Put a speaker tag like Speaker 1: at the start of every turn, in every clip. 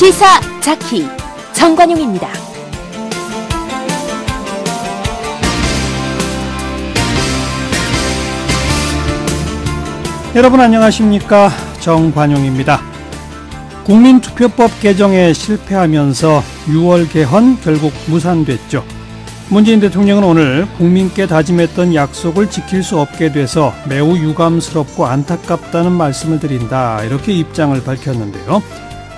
Speaker 1: 시사 자키 정관용입니다.
Speaker 2: 여러분 안녕하십니까? 정관용입니다. 국민투표법 개정에 실패하면서 6월 개헌 결국 무산됐죠. 문재인 대통령은 오늘 국민께 다짐했던 약속을 지킬 수 없게 돼서 매우 유감스럽고 안타깝다는 말씀을 드린다, 이렇게 입장을 밝혔는데요.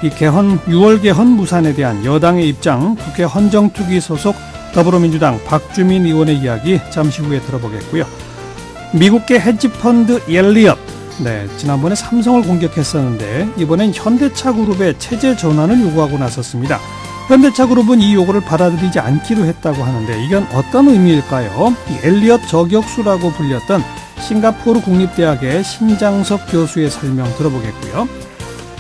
Speaker 2: 이 6월 개헌 무산에 대한 여당의 입장, 국회 헌정투기 소속 더불어민주당 박주민 의원의 이야기 잠시 후에 들어보겠고요. 미국계 헤지펀드 엘리엇, 지난번에 삼성을 공격했었는데 이번엔 현대차 그룹의 체제 전환을 요구하고 나섰습니다. 현대차 그룹은 이 요구를 받아들이지 않기로 했다고 하는데 이건 어떤 의미일까요? 이 엘리엇 저격수라고 불렸던 싱가포르 국립대학의 신장석 교수의 설명 들어보겠고요.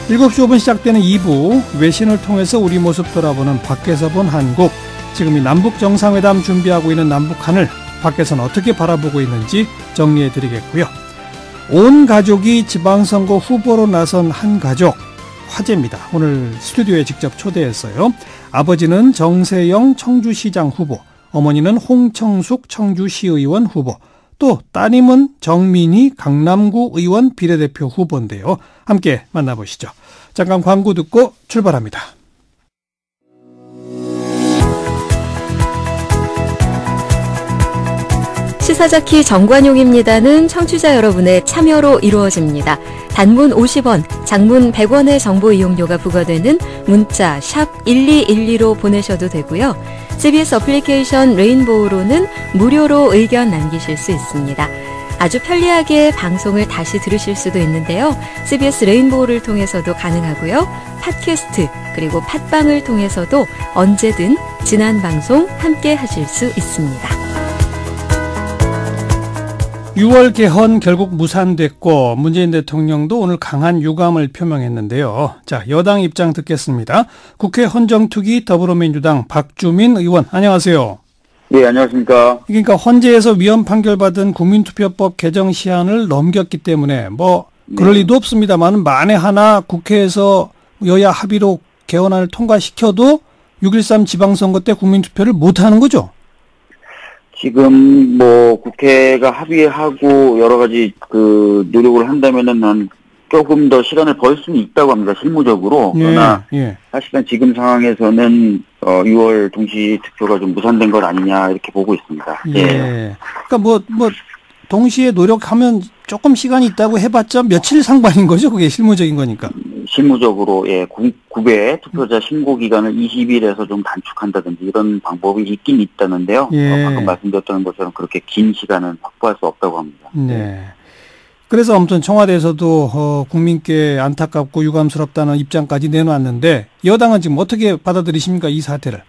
Speaker 2: 7시 5분 시작되는 2부, 외신을 통해서 우리 모습 돌아보는 밖에서 본 한국, 지금 이 남북 정상회담 준비하고 있는 남북한을 밖에서는 어떻게 바라보고 있는지 정리해드리겠고요. 온 가족이 지방선거 후보로 나선 한 가족, 화제입니다. 오늘 스튜디오에 직접 초대했어요. 아버지는 정세영 청주시장 후보, 어머니는 홍청숙 청주시의원 후보, 또 따님은 정민희 강남구 의원 비례대표 후보인데요. 함께 만나보시죠. 잠깐 광고 듣고 출발합니다.
Speaker 3: 시사자키 정관용입니다는 청취자 여러분의 참여로 이루어집니다. 단문 50원, 장문 100원의 정보 이용료가 부과되는 문자 샵 1212로 보내셔도 되고요. CBS 어플리케이션 레인보우로는 무료로 의견 남기실 수 있습니다. 아주 편리하게 방송을 다시 들으실 수도 있는데요. CBS 레인보우를 통해서도 가능하고요. 팟캐스트 그리고 팟빵을 통해서도 언제든 지난 방송 함께 하실 수 있습니다.
Speaker 2: 6월 개헌 결국 무산됐고 문재인 대통령도 오늘 강한 유감을 표명했는데요. 자, 여당 입장 듣겠습니다. 국회 헌정투기 더불어민주당 박주민 의원, 안녕하세요.
Speaker 4: 네, 안녕하십니까.
Speaker 2: 그러니까 헌재에서 위헌 판결받은 국민투표법 개정 시한을 넘겼기 때문에 그럴 리도 없습니다만 만에 하나 국회에서 여야 합의로 개헌안을 통과시켜도 6.13 지방선거 때 국민투표를 못하는 거죠?
Speaker 4: 지금 국회가 합의하고 여러 가지 노력을 한다면은 난 조금 더 시간을 벌 수는 있다고 합니다, 실무적으로. 그러나 사실은 지금 상황에서는 6월 동시 투표가 좀 무산된 것 아니냐 이렇게 보고 있습니다.
Speaker 2: 예. 그러니까 동시에 노력하면 조금 시간이 있다고 해봤자 며칠 상반인 거죠? 그게 실무적인 거니까.
Speaker 4: 실무적으로 9배 투표자 신고 기간을 20일에서 좀 단축한다든지 이런 방법이 있긴 있다는데요. 방금 말씀드렸던 것처럼 그렇게 긴 시간은 확보할 수 없다고 합니다.
Speaker 2: 네. 그래서 아무튼 청와대에서도 국민께 안타깝고 유감스럽다는 입장까지 내놨는데 여당은 지금 어떻게 받아들이십니까, 이 사태를?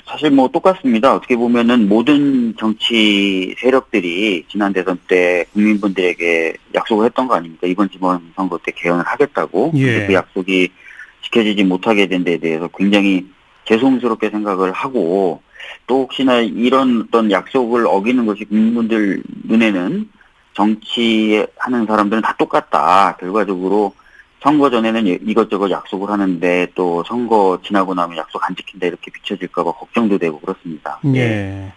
Speaker 4: 사실 똑같습니다. 어떻게 보면은 모든 정치 세력들이 지난 대선 때 국민분들에게 약속을 했던 거 아닙니까? 이번 지방선거 때 개헌을 하겠다고. 근데 그 약속이 지켜지지 못하게 된 데에 대해서 굉장히 죄송스럽게 생각을 하고, 또 혹시나 이런 어떤 약속을 어기는 것이 국민분들 눈에는 정치하는 사람들은 다 똑같다. 결과적으로 선거 전에는 이것저것 약속을 하는데 또 선거 지나고 나면 약속 안 지킨다 이렇게 비춰질까 봐 걱정도 되고 그렇습니다.
Speaker 2: 예.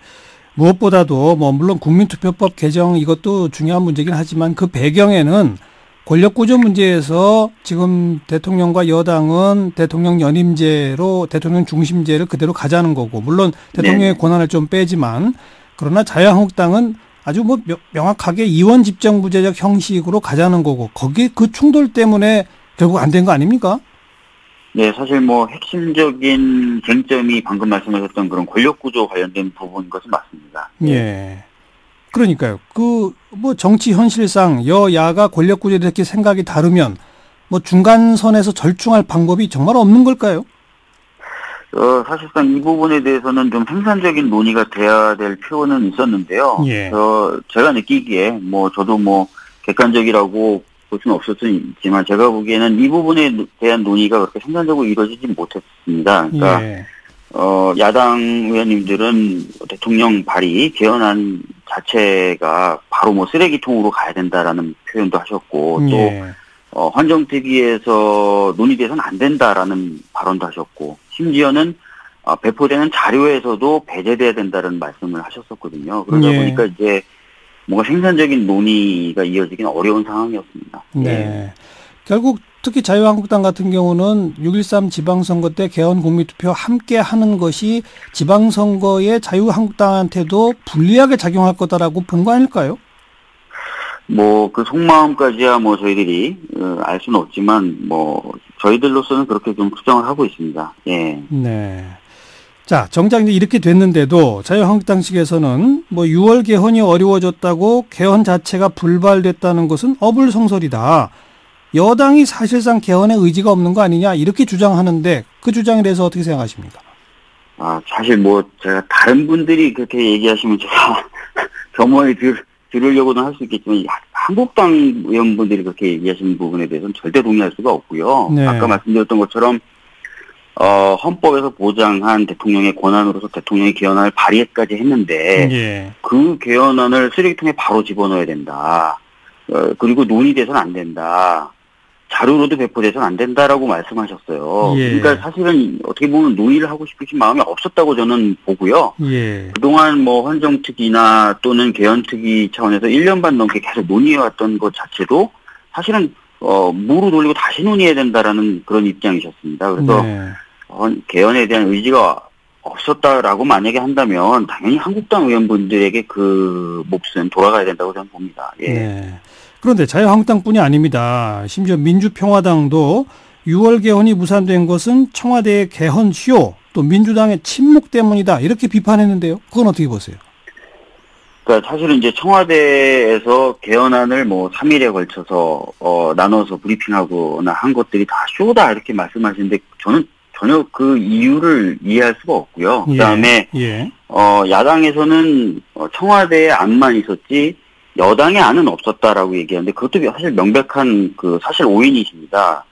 Speaker 2: 무엇보다도 물론 국민투표법 개정 이것도 중요한 문제긴 하지만 그 배경에는 권력구조 문제에서 지금 대통령과 여당은 대통령 연임제로 대통령 중심제를 그대로 가자는 거고, 물론 대통령의 권한을 좀 빼지만, 그러나 자유한국당은 아주 명확하게 이원 집정부제적 형식으로 가자는 거고, 거기에 그 충돌 때문에 결국 안 된 거 아닙니까?
Speaker 4: 네, 사실 핵심적인 쟁점이 방금 말씀하셨던 그런 권력구조 관련된 부분인 것은 맞습니다.
Speaker 2: 예. 그러니까요. 정치 현실상 여야가 권력구조에 이렇게 생각이 다르면 중간선에서 절충할 방법이 정말 없는 걸까요?
Speaker 4: 사실상 이 부분에 대해서는 좀 생산적인 논의가 돼야 될 필요는 있었는데요. 제가 느끼기에 저도 객관적이라고 볼 수는 없었지만 제가 보기에는 이 부분에 대한 논의가 그렇게 생산적으로 이루어지지 못했습니다. 그러니까 야당 의원님들은 대통령 발의 개헌안 자체가 바로 쓰레기통으로 가야 된다라는 표현도 하셨고 또 헌정특위에서 논의돼서는 안 된다라는 발언도 하셨고, 심지어는 배포되는 자료에서도 배제돼야 된다는 말씀을 하셨었거든요. 그러다 보니까 이제 뭔가 생산적인 논의가 이어지기는 어려운 상황이었습니다.
Speaker 2: 네. 결국 특히 자유한국당 같은 경우는 6.13 지방선거 때 개헌 국민투표 함께 하는 것이 지방선거에 자유한국당한테도 불리하게 작용할 거다라고 본 거 아닐까요?
Speaker 4: 그 속마음까지야 저희들이 알 수는 없지만 저희들로서는 그렇게 좀 추정을 하고 있습니다. 예.
Speaker 2: 네. 자, 정작 이제 이렇게 됐는데도 자유한국당 측에서는 6월 개헌이 어려워졌다고 개헌 자체가 불발됐다는 것은 어불성설이다. 여당이 사실상 개헌에 의지가 없는 거 아니냐 이렇게 주장하는데 그 주장에 대해서 어떻게 생각하십니까?
Speaker 4: 사실 제가 다른 분들이 그렇게 얘기하시면 제가 겸허히 들으려고는 할 수 있겠지만 한국당 의원분들이 그렇게 얘기하시는 부분에 대해서는 절대 동의할 수가 없고요. 네. 아까 말씀드렸던 것처럼 헌법에서 보장한 대통령의 권한으로서 대통령이 개헌안을 발의까지 했는데 그 개헌안을 쓰레기통에 바로 집어넣어야 된다. 그리고 논의돼서는 안 된다. 자료로도 배포돼서는 안 된다라고 말씀하셨어요. 그러니까 사실은 어떻게 보면 논의를 하고 싶으신 마음이 없었다고 저는 보고요. 그동안 헌정특위나 또는 개헌특위 차원에서 1년 반 넘게 계속 논의해왔던 것 자체도 사실은 무로 돌리고 다시 논의해야 된다라는 그런 입장이셨습니다. 그래서 개헌에 대한 의지가 없었다라고 만약에 한다면 당연히 한국당 의원분들에게 그 몫은 돌아가야 된다고 저는 봅니다. 예.
Speaker 2: 네. 그런데 자유한국당뿐이 아닙니다. 심지어 민주평화당도 6월 개헌이 무산된 것은 청와대의 개헌 시효 또 민주당의 침묵 때문이다 이렇게 비판했는데요. 그건 어떻게 보세요?
Speaker 4: 그러니까 사실은 이제 청와대에서 개헌안을 3일에 걸쳐서 나눠서 브리핑하거나 한 것들이 다 쇼다 이렇게 말씀하시는데 저는 전혀 그 이유를 이해할 수가 없고요. 그다음에 야당에서는 청와대의 안만 있었지 여당의 안은 없었다라고 얘기하는데 그것도 사실 명백한 사실 오인이십니다.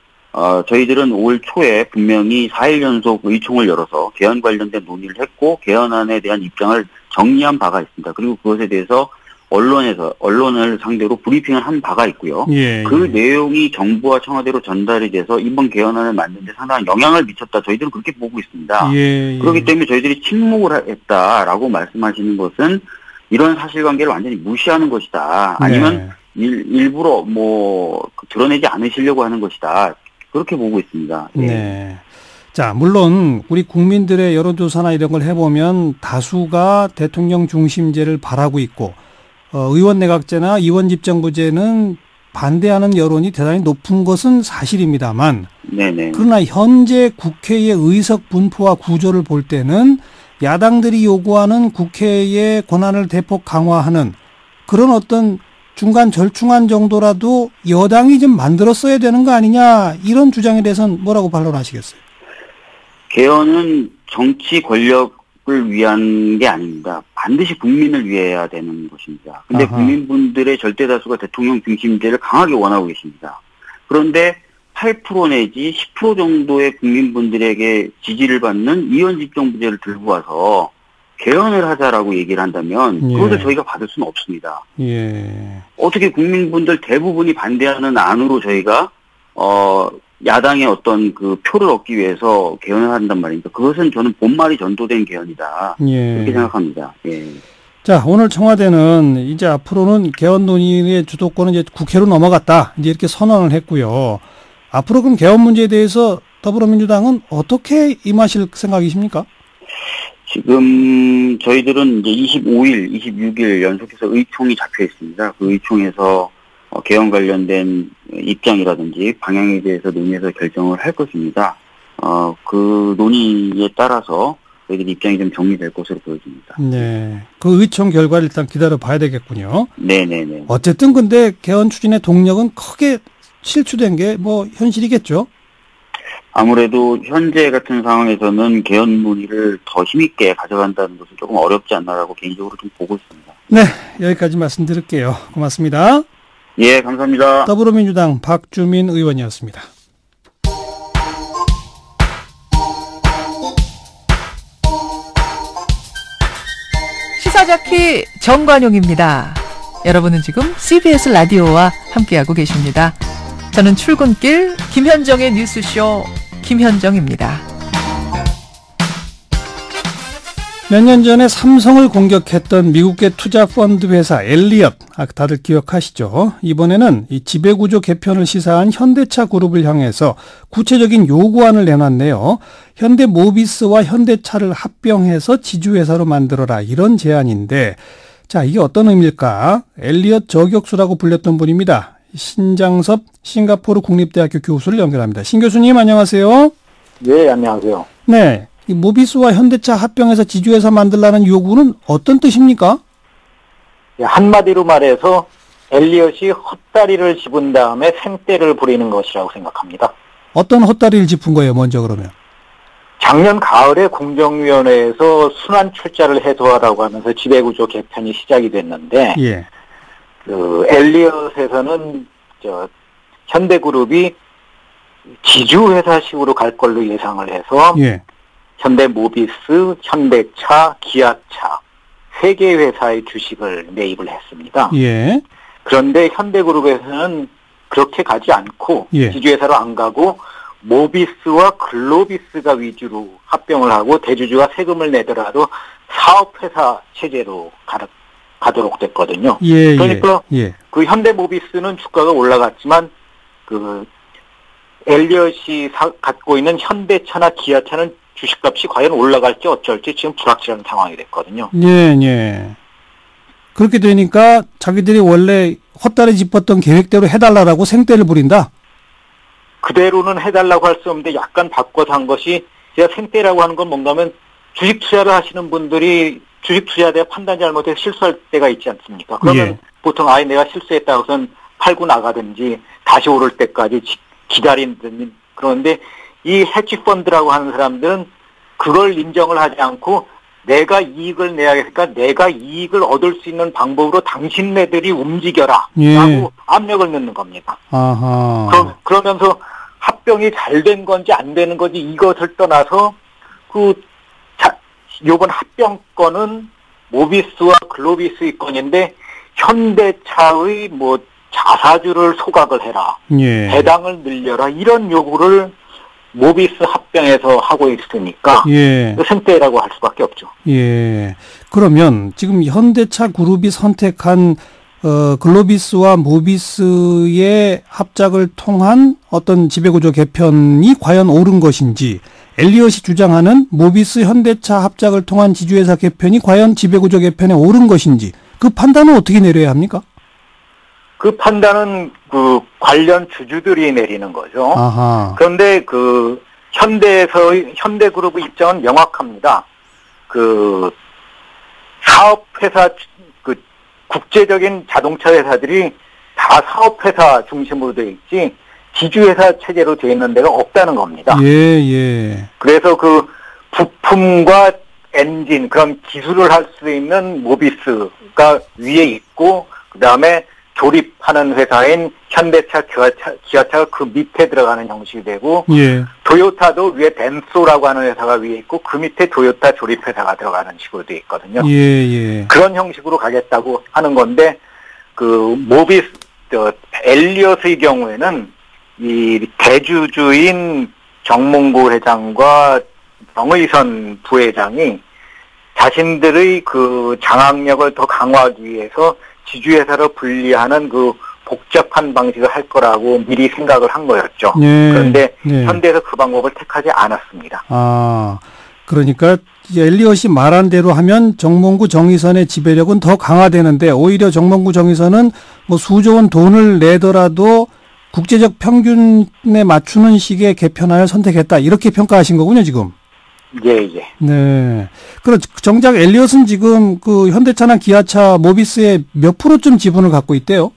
Speaker 4: 저희들은 올 초에 분명히 4일 연속 의총을 열어서 개헌 관련된 논의를 했고 개헌안에 대한 입장을 정리한 바가 있습니다. 그리고 그것에 대해서 언론을 상대로 브리핑을 한 바가 있고요. 그 내용이 정부와 청와대로 전달이 돼서 이번 개헌안을 만드는 데 상당한 영향을 미쳤다. 저희들은 그렇게 보고 있습니다. 그렇기 때문에 저희들이 침묵을 했다라고 말씀하시는 것은 이런 사실관계를 완전히 무시하는 것이다. 아니면 일부러 드러내지 않으시려고 하는 것이다. 그렇게 보고 있습니다.
Speaker 2: 네. 자, 물론 우리 국민들의 여론조사나 이런 걸 해보면 다수가 대통령 중심제를 바라고 있고 의원 내각제나 의원 집정부제는 반대하는 여론이 대단히 높은 것은 사실입니다만 그러나 현재 국회의 의석 분포와 구조를 볼 때는 야당들이 요구하는 국회의 권한을 대폭 강화하는 그런 어떤 중간 절충안 정도라도 여당이 좀 만들었어야 되는 거 아니냐 이런 주장에 대해서는 뭐라고 반론하시겠어요?
Speaker 4: 개헌은 정치 권력을 위한 게 아닙니다. 반드시 국민을 위해야 되는 것입니다. 그런데 국민분들의 절대 다수가 대통령 중심제를 강하게 원하고 계십니다. 그런데 8% 내지 10% 정도의 국민분들에게 지지를 받는 의원 집정부제를 들고 와서 개헌을 하자라고 얘기를 한다면 그것을 저희가 받을 수는 없습니다. 어떻게 국민분들 대부분이 반대하는 안으로 저희가 야당의 어떤 표를 얻기 위해서 개헌을 한단 말입니다. 그것은 저는 본말이 전도된 개헌이다. 그렇게 생각합니다.
Speaker 2: 자, 오늘 청와대는 이제 앞으로는 개헌 논의의 주도권은 이제 국회로 넘어갔다. 이제 이렇게 선언을 했고요. 앞으로 그럼 개헌 문제에 대해서 더불어민주당은 어떻게 임하실 생각이십니까?
Speaker 4: 지금 저희들은 이제 25일, 26일 연속해서 의총이 잡혀 있습니다. 그 의총에서 개헌 관련된 입장이라든지 방향에 대해서 논의해서 결정을 할 것입니다. 그 논의에 따라서 저희들 입장이 좀 정리될 것으로 보여집니다.
Speaker 2: 네. 그 의총 결과를 일단 기다려 봐야 되겠군요.
Speaker 4: 네네네.
Speaker 2: 어쨌든 근데 개헌 추진의 동력은 크게 실추된 게 현실이겠죠?
Speaker 4: 아무래도 현재 같은 상황에서는 개헌 논의를 더 힘있게 가져간다는 것은 조금 어렵지 않나라고 개인적으로 좀 보고 있습니다.
Speaker 2: 네. 여기까지 말씀드릴게요. 고맙습니다.
Speaker 4: 예, 감사합니다.
Speaker 2: 더불어민주당 박주민 의원이었습니다.
Speaker 5: 시사자키 정관용입니다. 여러분은 지금 CBS 라디오와 함께하고 계십니다. 저는 출근길 김현정의 뉴스쇼 김현정입니다.
Speaker 2: 몇 년 전에 삼성을 공격했던 미국계 투자 펀드 회사 엘리엇, 다들 기억하시죠? 이번에는 이 지배구조 개편을 시사한 현대차 그룹을 향해서 구체적인 요구안을 내놨네요. 현대모비스와 현대차를 합병해서 지주회사로 만들어라, 이런 제안인데, 자, 이게 어떤 의미일까? 엘리엇 저격수라고 불렸던 분입니다. 신장섭 싱가포르 국립대학교 교수를 연결합니다. 신 교수님, 안녕하세요.
Speaker 6: 네, 안녕하세요.
Speaker 2: 네. 이 모비스와 현대차 합병해서 지주회사 만들라는 요구는 어떤 뜻입니까?
Speaker 6: 한마디로 말해서 엘리엇이 헛다리를 짚은 다음에 생떼를 부리는 것이라고 생각합니다.
Speaker 2: 어떤 헛다리를 짚은 거예요, 먼저 그러면?
Speaker 6: 작년 가을에 공정위원회에서 순환 출자를 해소하라고 하면서 지배구조 개편이 시작이 됐는데,
Speaker 2: 예.
Speaker 6: 엘리엇에서는 현대그룹이 지주회사식으로 갈 걸로 예상을 해서,
Speaker 2: 예.
Speaker 6: 현대모비스, 현대차, 기아차 3개 회사의 주식을 매입을 했습니다.
Speaker 2: 예.
Speaker 6: 그런데 현대그룹에서는 그렇게 가지 않고
Speaker 2: 예.
Speaker 6: 지주회사로 안 가고 모비스와 글로비스가 위주로 합병을 하고 대주주가 세금을 내더라도 사업회사 체제로 가도록 됐거든요.
Speaker 2: 예.
Speaker 6: 그러니까
Speaker 2: 예.
Speaker 6: 그 현대모비스는 주가가 올라갔지만 그 엘리엇이 갖고 있는 현대차나 기아차는 주식값이 과연 올라갈지 어쩔지 지금 불확실한 상황이 됐거든요.
Speaker 2: 예, 예. 그렇게 되니까 자기들이 원래 헛다리 짚었던 계획대로 해달라고 생떼를 부린다?
Speaker 6: 그대로는 해달라고 할 수 없는데 약간 바꿔서 한 것이, 제가 생떼라고 하는 건 뭔가 하면 주식 투자를 하시는 분들이 주식 투자에 대해 판단 잘못해서 실수할 때가 있지 않습니까? 그러면
Speaker 2: 예.
Speaker 6: 보통 내가 실수했다고 해서는 팔고 나가든지 다시 오를 때까지 기다리든지. 그런데 이 해치펀드라고 하는 사람들은 그걸 인정을 하지 않고 내가 이익을 내야겠으니까 내가 이익을 얻을 수 있는 방법으로 당신네들이 움직여라 라고 압력을 넣는 겁니다.
Speaker 2: 아하.
Speaker 6: 그러면서 합병이 잘 된 건지 안 되는 건지 이것을 떠나서 요번 합병권은 모비스와 글로비스의 건인데 현대차의 자사주를 소각을 해라.
Speaker 2: 예.
Speaker 6: 배당을 늘려라. 이런 요구를 모비스 합병에서 하고 있으니까
Speaker 2: 예.
Speaker 6: 생떼라고 할 수밖에 없죠.
Speaker 2: 예. 그러면 지금 현대차 그룹이 선택한 글로비스와 모비스의 합작을 통한 어떤 지배구조 개편이 과연 옳은 것인지, 엘리엇이 주장하는 모비스 현대차 합작을 통한 지주회사 개편이 과연 지배구조 개편에 옳은 것인지, 그 판단은 어떻게 내려야 합니까?
Speaker 6: 그 판단은 관련 주주들이 내리는 거죠.
Speaker 2: 아하.
Speaker 6: 그런데 현대그룹의 입장은 명확합니다. 사업회사, 국제적인 자동차 회사들이 다 사업회사 중심으로 되어 있지, 지주회사 체제로 되어 있는 데가 없다는 겁니다.
Speaker 2: 예, 예.
Speaker 6: 그래서 부품과 엔진, 그런 기술을 할 수 있는 모비스가 위에 있고, 그 다음에 조립하는 회사인 현대차, 기아차가 그 밑에 들어가는 형식이 되고,
Speaker 2: 예.
Speaker 6: 도요타도 위에 덴소라고 하는 회사가 위에 있고, 그 밑에 도요타 조립회사가 들어가는 식으로 되어 있거든요.
Speaker 2: 예, 예.
Speaker 6: 그런 형식으로 가겠다고 하는 건데, 엘리엇의 경우에는 이 대주주인 정몽구 회장과 정의선 부회장이 자신들의 장악력을 더 강화하기 위해서 지주회사로 분리하는 복잡한 방식을 할 거라고 미리 생각을 한 거였죠.
Speaker 2: 예,
Speaker 6: 그런데
Speaker 2: 예.
Speaker 6: 현대에서 그 방법을 택하지 않았습니다.
Speaker 2: 그러니까 엘리엇이 말한 대로 하면 정몽구 정의선의 지배력은 더 강화되는데, 오히려 정몽구 정의선은 수조 원 돈을 내더라도 국제적 평균에 맞추는 식의 개편안을 선택했다, 이렇게 평가하신 거군요, 지금.
Speaker 6: 예.
Speaker 2: 네. 그럼 정작 엘리엇은 지금 현대차나 기아차, 모비스의 몇 프로쯤 지분을 갖고 있대요?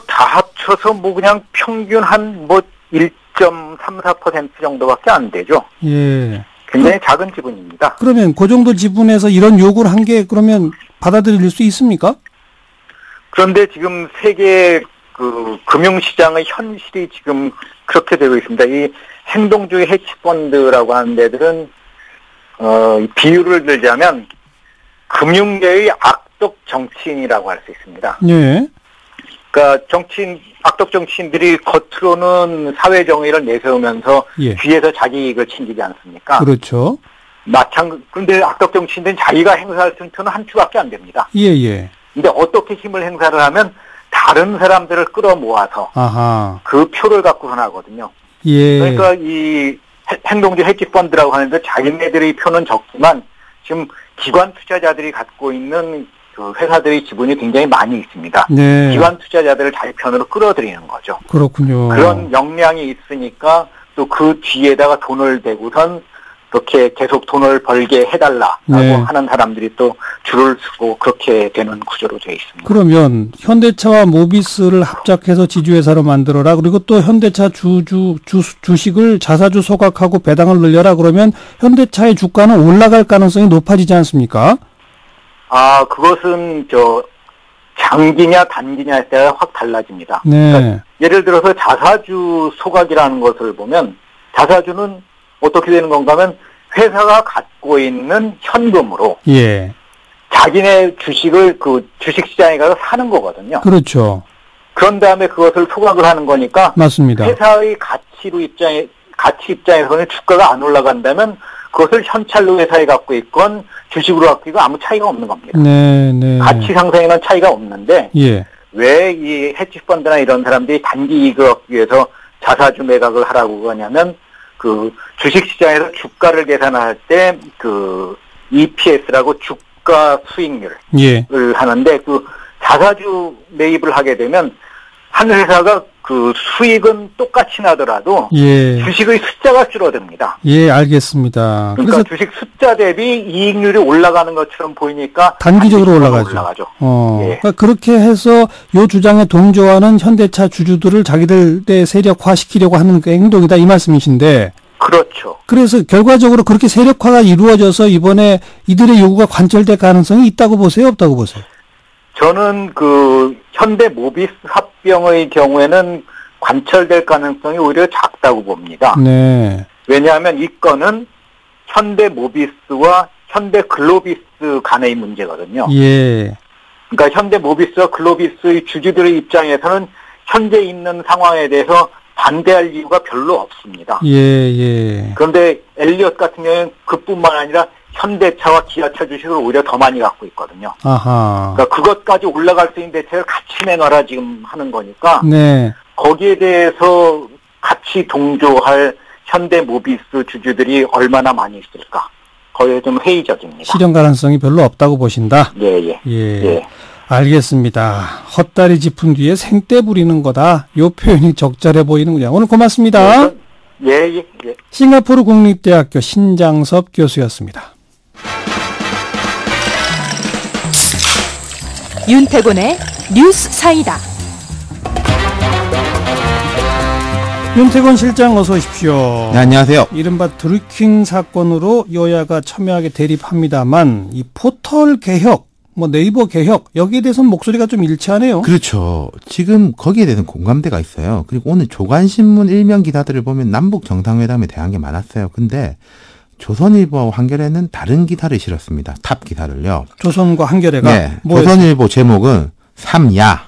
Speaker 6: 다 합쳐서 그냥 평균 한 1.34% 정도밖에 안 되죠.
Speaker 2: 예.
Speaker 6: 굉장히 작은 지분입니다.
Speaker 2: 그러면 그 정도 지분에서 이런 요구를 한 게 그러면 받아들일 수 있습니까?
Speaker 6: 그런데 지금 세계 금융시장의 현실이 지금 그렇게 되고 있습니다. 이 행동주의 해치펀드라고 하는 데들은 비유를 들자면 금융계의 악덕 정치인이라고 할 수 있습니다.
Speaker 2: 예.
Speaker 6: 그러니까 악덕 정치인들이 겉으로는 사회 정의를 내세우면서
Speaker 2: 예.
Speaker 6: 뒤에서 자기 이익을 챙기지 않습니까?
Speaker 2: 그렇죠.
Speaker 6: 그런데 악덕 정치인들은 자기가 행사할 수 있는 표는 한 표밖에 안 됩니다.
Speaker 2: 예.
Speaker 6: 근데 어떻게 힘을 행사를 하면 다른 사람들을 끌어모아서
Speaker 2: 아하.
Speaker 6: 그 표를 갖고 하거든요.
Speaker 2: 예.
Speaker 6: 그러니까 이 행동주 헤지 펀드라고 하는데 자기네들의 표는 적지만 지금 기관 투자자들이 갖고 있는 그 회사들의 지분이 굉장히 많이 있습니다.
Speaker 2: 네.
Speaker 6: 기관 투자자들을 자기 편으로 끌어들이는 거죠.
Speaker 2: 그렇군요.
Speaker 6: 그런 역량이 있으니까 또 그 뒤에다가 돈을 대고선 그렇게 계속 돈을 벌게 해달라라고
Speaker 2: 네.
Speaker 6: 하는 사람들이 또 줄을 서고 그렇게 되는 구조로 되어 있습니다.
Speaker 2: 그러면 현대차와 모비스를 합작해서 지주회사로 만들어라. 그리고 또 현대차 주식을 자사주 소각하고 배당을 늘려라. 그러면 현대차의 주가는 올라갈 가능성이 높아지지 않습니까?
Speaker 6: 그것은 장기냐 단기냐에 따라 확 달라집니다.
Speaker 2: 네.
Speaker 6: 그러니까 예를 들어서 자사주 소각이라는 것을 보면 자사주는 어떻게 되는 건가 하면 회사가 갖고 있는 현금으로
Speaker 2: 예.
Speaker 6: 자기네 주식을 그 주식시장에 가서 사는 거거든요.
Speaker 2: 그렇죠.
Speaker 6: 그런 다음에 그것을 소각을 하는 거니까
Speaker 2: 맞습니다.
Speaker 6: 회사의 가치 입장에서는 주가가 안 올라간다면 그것을 현찰로 회사에 갖고 있건 주식으로 갖고 있건 아무 차이가 없는 겁니다.
Speaker 2: 네.
Speaker 6: 가치 상승에는 차이가 없는데
Speaker 2: 예.
Speaker 6: 왜 이 헤지펀드나 이런 사람들이 단기 이익을 얻기 위해서 자사주 매각을 하라고 하냐면 그 주식시장에서 주가를 계산할 때 그 EPS라고 주가 수익률을
Speaker 2: 예.
Speaker 6: 하는데 그 자사주 매입을 하게 되면 한 회사가 그 수익은 똑같이 나더라도
Speaker 2: 예.
Speaker 6: 주식의 숫자가 줄어듭니다.
Speaker 2: 예, 알겠습니다.
Speaker 6: 그러니까
Speaker 2: 그래서
Speaker 6: 주식 숫자 대비 이익률이 올라가는 것처럼 보이니까
Speaker 2: 단기적으로 올라가죠.
Speaker 6: 예.
Speaker 2: 그러니까 그렇게 해서 요 주장에 동조하는 현대차 주주들을 자기들의 세력화시키려고 하는 그 행동이다 이 말씀이신데.
Speaker 6: 그렇죠.
Speaker 2: 그래서 결과적으로 그렇게 세력화가 이루어져서 이번에 이들의 요구가 관철될 가능성이 있다고 보세요, 없다고 보세요?
Speaker 6: 저는 그 현대 모비스 합병의 경우에는 관철될 가능성이 오히려 작다고 봅니다.
Speaker 2: 네.
Speaker 6: 왜냐하면 이 건은 현대 모비스와 현대 글로비스 간의 문제거든요.
Speaker 2: 예.
Speaker 6: 그러니까 현대 모비스와 글로비스의 주주들의 입장에서는 현재 있는 상황에 대해서 반대할 이유가 별로 없습니다.
Speaker 2: 예.
Speaker 6: 그런데 엘리엇 같은 경우는 그뿐만 아니라 현대차와 기아차 주식을 오히려 더 많이 갖고 있거든요.
Speaker 2: 아하.
Speaker 6: 그러니까 그것까지 올라갈 수 있는 대책을 같이 내놔라 지금 하는 거니까
Speaker 2: 네.
Speaker 6: 거기에 대해서 같이 동조할 현대 모비스 주주들이 얼마나 많이 있을까? 거기에 좀 회의적입니다.
Speaker 2: 실현 가능성이 별로 없다고 보신다?
Speaker 6: 예.
Speaker 2: 알겠습니다. 헛다리 짚은 뒤에 생떼 부리는 거다. 요 표현이 적절해 보이는군요. 오늘 고맙습니다.
Speaker 6: 예.
Speaker 2: 싱가포르 국립대학교 신장섭 교수였습니다.
Speaker 1: 윤태곤의 뉴스 사이다.
Speaker 2: 윤태곤 실장 어서 오십시오.
Speaker 7: 네, 안녕하세요.
Speaker 2: 이른바 드루킹 사건으로 여야가 첨예하게 대립합니다만 이 포털 개혁, 네이버 개혁 여기에 대해서는 목소리가 좀 일치하네요.
Speaker 7: 그렇죠. 지금 거기에 대해서는 공감대가 있어요. 그리고 오늘 조간신문 일면 기사들을 보면 남북 정상회담에 대한 게 많았어요. 근데 조선일보와 한겨레는 다른 기사를 실었습니다. 탑 기사를요.
Speaker 2: 조선과 한겨레가?
Speaker 7: 네. 조선일보 제목은 3야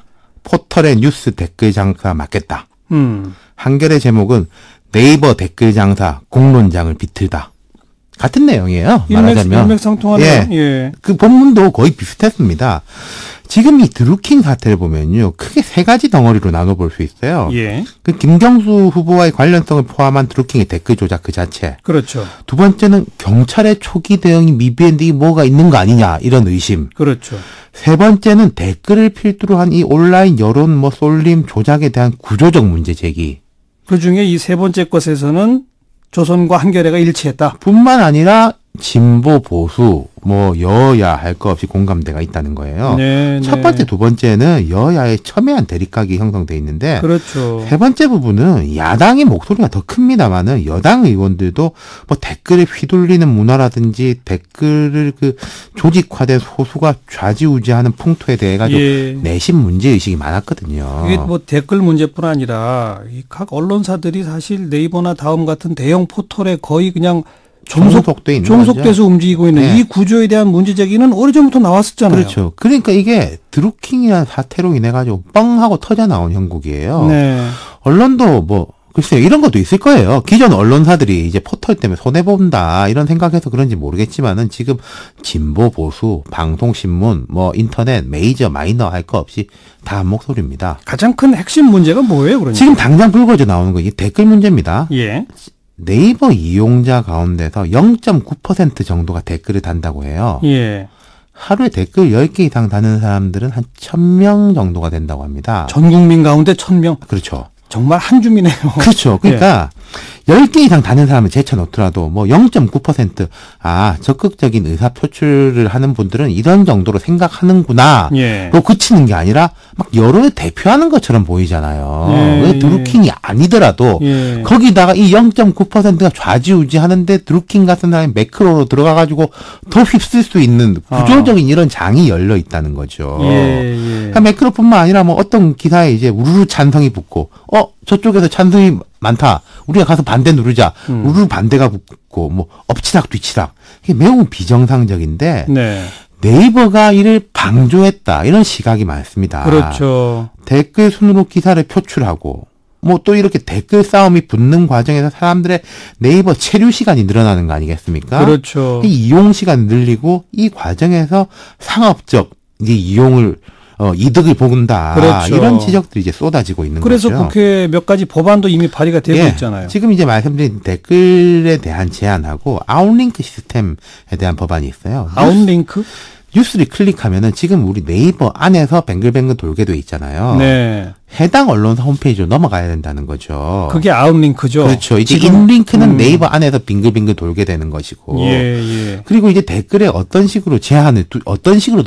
Speaker 7: 포털의 뉴스 댓글 장사 막겠다. 한겨레 제목은 네이버 댓글 장사 공론장을 비틀다. 같은 내용이에요. 말하자면.
Speaker 2: 일맥상통하네요. 예.
Speaker 7: 그 본문도 거의 비슷했습니다. 지금 이 드루킹 사태를 보면요. 크게 세 가지 덩어리로 나눠볼 수 있어요.
Speaker 2: 예.
Speaker 7: 그 김경수 후보와의 관련성을 포함한 드루킹의 댓글 조작 그 자체.
Speaker 2: 그렇죠.
Speaker 7: 두 번째는 경찰의 초기 대응이 미비했는데 뭐가 있는 거 아니냐 이런 의심.
Speaker 2: 그렇죠.
Speaker 7: 세 번째는 댓글을 필두로 한 이 온라인 여론 쏠림 조작에 대한 구조적 문제 제기.
Speaker 2: 그중에 이 세 번째 것에서는 조선과 한겨레가 일치했다.
Speaker 7: 뿐만 아니라 진보 보수 여야 할 거 없이 공감대가 있다는 거예요.
Speaker 2: 네.
Speaker 7: 첫 번째, 두 번째는 여야의 첨예한 대립각이 형성돼 있는데
Speaker 2: 그렇죠.
Speaker 7: 세 번째 부분은 야당의 목소리가 더 큽니다만은 여당 의원들도 댓글에 휘둘리는 문화라든지 댓글을 조직화된 소수가 좌지우지하는 풍토에 대해 가지고 내심 문제 의식이 많았거든요.
Speaker 2: 이게 댓글 문제뿐 아니라 각 언론사들이 사실 네이버나 다음 같은 대형 포털에 거의 그냥
Speaker 7: 종속돼 있는
Speaker 2: 종속돼서
Speaker 7: 거죠.
Speaker 2: 움직이고 있는
Speaker 7: 네.
Speaker 2: 이 구조에 대한 문제 제기는 오래전부터 나왔었잖아요.
Speaker 7: 그렇죠. 그러니까 이게 드루킹이라는 사태로 인해 가지고 뻥 하고 터져 나온 형국이에요.
Speaker 2: 네.
Speaker 7: 언론도 뭐 글쎄요, 이런 것도 있을 거예요. 기존 언론사들이 이제 포털 때문에 손해본다, 이런 생각해서 그런지 모르겠지만은 지금 진보, 보수, 방송, 신문, 뭐 인터넷, 메이저, 마이너 할 거 없이 다 한 목소리입니다.
Speaker 2: 가장 큰 핵심 문제가 뭐예요, 그러니까?
Speaker 7: 지금 당장 불거져 나오는 거, 이게 댓글 문제입니다.
Speaker 2: 예.
Speaker 7: 네이버 이용자 가운데서 0.9% 정도가 댓글을 단다고 해요.
Speaker 2: 예.
Speaker 7: 하루에 댓글 10개 이상 다는 사람들은 한 1000명 정도가 된다고 합니다.
Speaker 2: 전 국민 가운데 1000명.
Speaker 7: 그렇죠.
Speaker 2: 정말 한 줌이네요.
Speaker 7: 그렇죠. 그러니까 10개 이상 다는 사람을 제쳐놓더라도 뭐 0.9% 적극적인 의사 표출을 하는 분들은 이런 정도로 생각하는구나.
Speaker 2: 예.
Speaker 7: 그거 그치는 게 아니라 막 여론을 대표하는 것처럼 보이잖아요.
Speaker 2: 예,
Speaker 7: 왜 드루킹이 아니더라도
Speaker 2: 예.
Speaker 7: 거기다가 이 0.9%가 좌지우지하는데 드루킹 같은 사람이 매크로로 들어가가지고 더 휩쓸 수 있는 구조적인 이런 장이 열려 있다는 거죠.
Speaker 2: 예.
Speaker 7: 그러니까 매크로뿐만 아니라 뭐 어떤 기사에 이제 우르르 찬성이 붙고 저쪽에서 찬성이 많다. 우리가 가서 반대 누르자. 우르르 반대가 붙고 뭐 엎치락 뒤치락. 이게 매우 비정상적인데
Speaker 2: 네.
Speaker 7: 네이버가 이를 방조했다. 이런 시각이 많습니다.
Speaker 2: 그렇죠.
Speaker 7: 댓글 순으로 기사를 표출하고 뭐 또 이렇게 댓글 싸움이 붙는 과정에서 사람들의 네이버 체류 시간이 늘어나는 거 아니겠습니까?
Speaker 2: 그렇죠.
Speaker 7: 이 이용 시간 늘리고 이 과정에서 상업적 이제 이용을 이득을 본다.
Speaker 2: 그렇죠.
Speaker 7: 이런 지적들이 이제 쏟아지고 있는
Speaker 2: 그래서
Speaker 7: 거죠.
Speaker 2: 국회에 몇 가지 법안도 이미 발의가 되고 있잖아요.
Speaker 7: 지금 이제 말씀드린 댓글에 대한 제한하고 아웃링크 시스템에 대한 법안이 있어요.
Speaker 2: 아웃링크?
Speaker 7: 뉴스를 클릭하면은 지금 우리 네이버 안에서 뱅글뱅글 돌게 돼 있잖아요.
Speaker 2: 네.
Speaker 7: 해당 언론사 홈페이지로 넘어가야 된다는 거죠.
Speaker 2: 그게 아웃링크죠.
Speaker 7: 그렇죠. 이제 인링크는 네이버 안에서 빙글빙글 돌게 되는 것이고.
Speaker 2: 예.
Speaker 7: 그리고 이제 댓글에 어떤 식으로든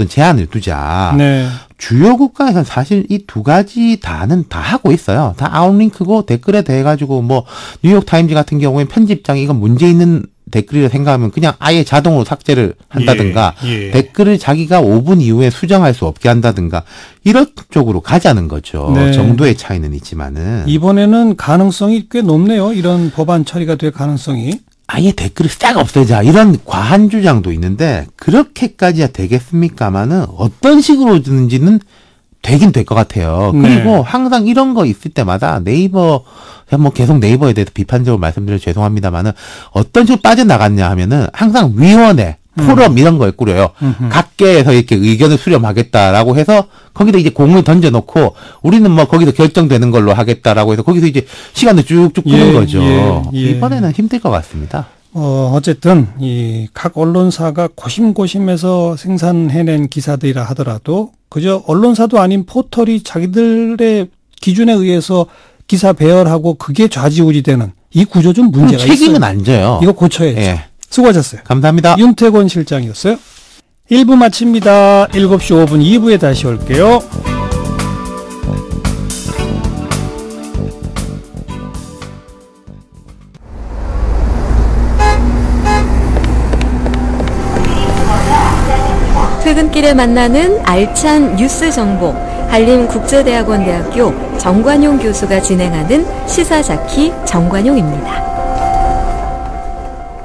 Speaker 7: 제한을 두자.
Speaker 2: 네.
Speaker 7: 주요 국가에서는 사실 이 두 가지 다는 다 하고 있어요. 다 아웃링크고 댓글에 대해 가지고 뭐 뉴욕 타임즈 같은 경우에 편집장이 이건 문제 있는 댓글이라 생각하면 그냥 아예 자동으로 삭제를 한다든가 댓글을 자기가 5분 이후에 수정할 수 없게 한다든가 이런 쪽으로 가자는 거죠.
Speaker 2: 네.
Speaker 7: 정도의 차이는 있지만은
Speaker 2: 이번에는 가능성이 꽤 높네요. 이런 법안 처리가 될 가능성이.
Speaker 7: 아예 댓글을 싹 없애자 이런 과한 주장도 있는데 그렇게까지야 되겠습니까마는 어떤 식으로든지는 되긴 될 것 같아요. 그리고
Speaker 2: 네.
Speaker 7: 항상 이런 거 있을 때마다 네이버 뭐 계속 네이버에 대해서 비판적으로 말씀드려 죄송합니다만은 어떤 식으로 빠져나갔냐 하면은 항상 위원회, 포럼 이런 거에 꾸려요. 각계에서 이렇게 의견을 수렴하겠다라고 해서 거기다 이제 공을 던져놓고 우리는 뭐 거기서 결정되는 걸로 하겠다라고 해서 거기서 이제 시간을 쭉쭉 끄는 거죠. 이번에는 힘들 것 같습니다.
Speaker 2: 어쨌든 이 각 언론사가 고심고심해서 생산해낸 기사들이라 하더라도 그저 언론사도 아닌 포털이 자기들의 기준에 의해서 기사 배열하고 그게 좌지우지되는 이 구조 좀 문제가 있어요.
Speaker 7: 책임은 안 져요.
Speaker 2: 이거 고쳐야죠.
Speaker 7: 예.
Speaker 2: 수고하셨어요.
Speaker 7: 감사합니다.
Speaker 2: 윤태권 실장이었어요. 1부 마칩니다. 7시 5분 2부에 다시 올게요.
Speaker 3: 퇴근길에 만나는 알찬 뉴스 정보, 한림국제대학원대학교 정관용 교수가 진행하는 시사자키 정관용입니다.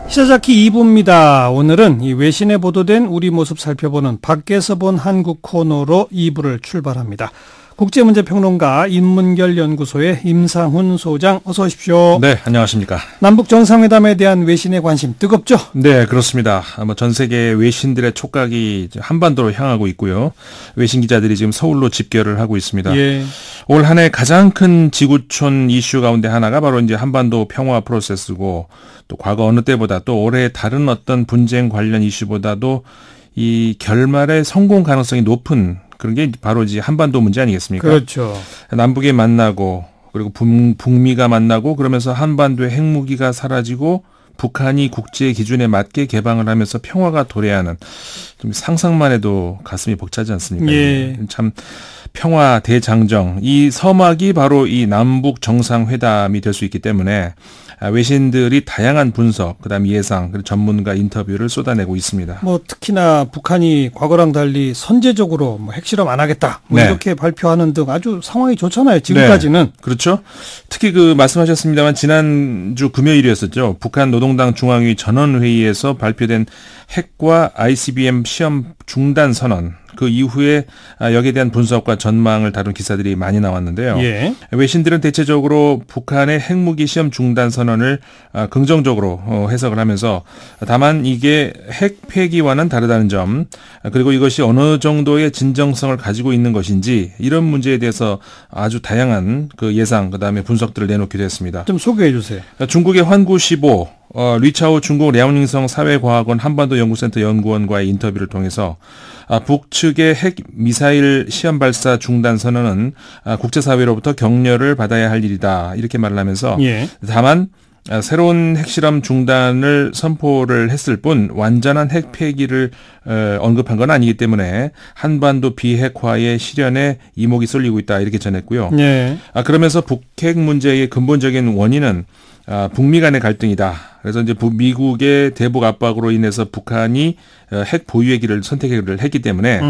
Speaker 2: 시사자키 2부입니다. 오늘은 이 외신에 보도된 우리 모습 살펴보는 밖에서 본 한국 코너로 2부를 출발합니다. 국제문제평론가 인문결 연구소의 임상훈 소장 어서 오십시오.
Speaker 8: 네, 안녕하십니까.
Speaker 2: 남북 정상회담에 대한 외신의 관심 뜨겁죠?
Speaker 8: 네, 그렇습니다. 아마 전 세계 외신들의 촉각이 한반도로 향하고 있고요. 외신 기자들이 지금 서울로 집결을 하고 있습니다.
Speaker 2: 예.
Speaker 8: 올 한 해 가장 큰 지구촌 이슈 가운데 하나가 바로 이제 한반도 평화 프로세스고 또 과거 어느 때보다 또 올해 다른 어떤 분쟁 관련 이슈보다도 이 결말의 성공 가능성이 높은 그런 게 바로 이제 한반도 문제 아니겠습니까?
Speaker 2: 그렇죠.
Speaker 8: 남북이 만나고 그리고 북미가 만나고 그러면서 한반도의 핵무기가 사라지고 북한이 국제 기준에 맞게 개방을 하면서 평화가 도래하는 좀 상상만 해도 가슴이 벅차지 않습니까?
Speaker 2: 예.
Speaker 8: 참 평화 대장정, 이 서막이 바로 이 남북 정상회담이 될 수 있기 때문에 외신들이 다양한 분석, 그다음 예상, 그리고 전문가 인터뷰를 쏟아내고 있습니다.
Speaker 2: 뭐 특히나 북한이 과거랑 달리 선제적으로 뭐 핵실험 안 하겠다, 뭐
Speaker 8: 네.
Speaker 2: 이렇게 발표하는 등 아주 상황이 좋잖아요. 지금까지는.
Speaker 8: 네. 그렇죠. 특히 그 말씀하셨습니다만 지난주 금요일이었었죠. 북한 노동당 중앙위 전원회의에서 발표된 핵과 ICBM 시험 중단 선언. 그 이후에 여기에 대한 분석과 전망을 다룬 기사들이 많이 나왔는데요.
Speaker 2: 예.
Speaker 8: 외신들은 대체적으로 북한의 핵무기 시험 중단 선언을 긍정적으로 해석을 하면서 다만 이게 핵 폐기와는 다르다는 점, 그리고 이것이 어느 정도의 진정성을 가지고 있는 것인지 이런 문제에 대해서 아주 다양한 그 예상, 그다음에 분석들을 내놓기도 했습니다.
Speaker 2: 좀 소개해 주세요.
Speaker 8: 중국의 환구15 리차오 중국 랴오닝성 사회과학원 한반도 연구센터 연구원과의 인터뷰를 통해서 북측의 핵 미사일 시험 발사 중단 선언은 국제사회로부터 격려를 받아야 할 일이다, 이렇게 말을 하면서
Speaker 2: 예.
Speaker 8: 다만 새로운 핵실험 중단을 선포를 했을 뿐 완전한 핵 폐기를 언급한 건 아니기 때문에 한반도 비핵화의 실현에 이목이 쏠리고 있다, 이렇게 전했고요.
Speaker 2: 예.
Speaker 8: 그러면서 북핵 문제의 근본적인 원인은 북미 간의 갈등이다. 그래서 이제 미국의 대북 압박으로 인해서 북한이 핵 보유의 길을 선택을 했기 때문에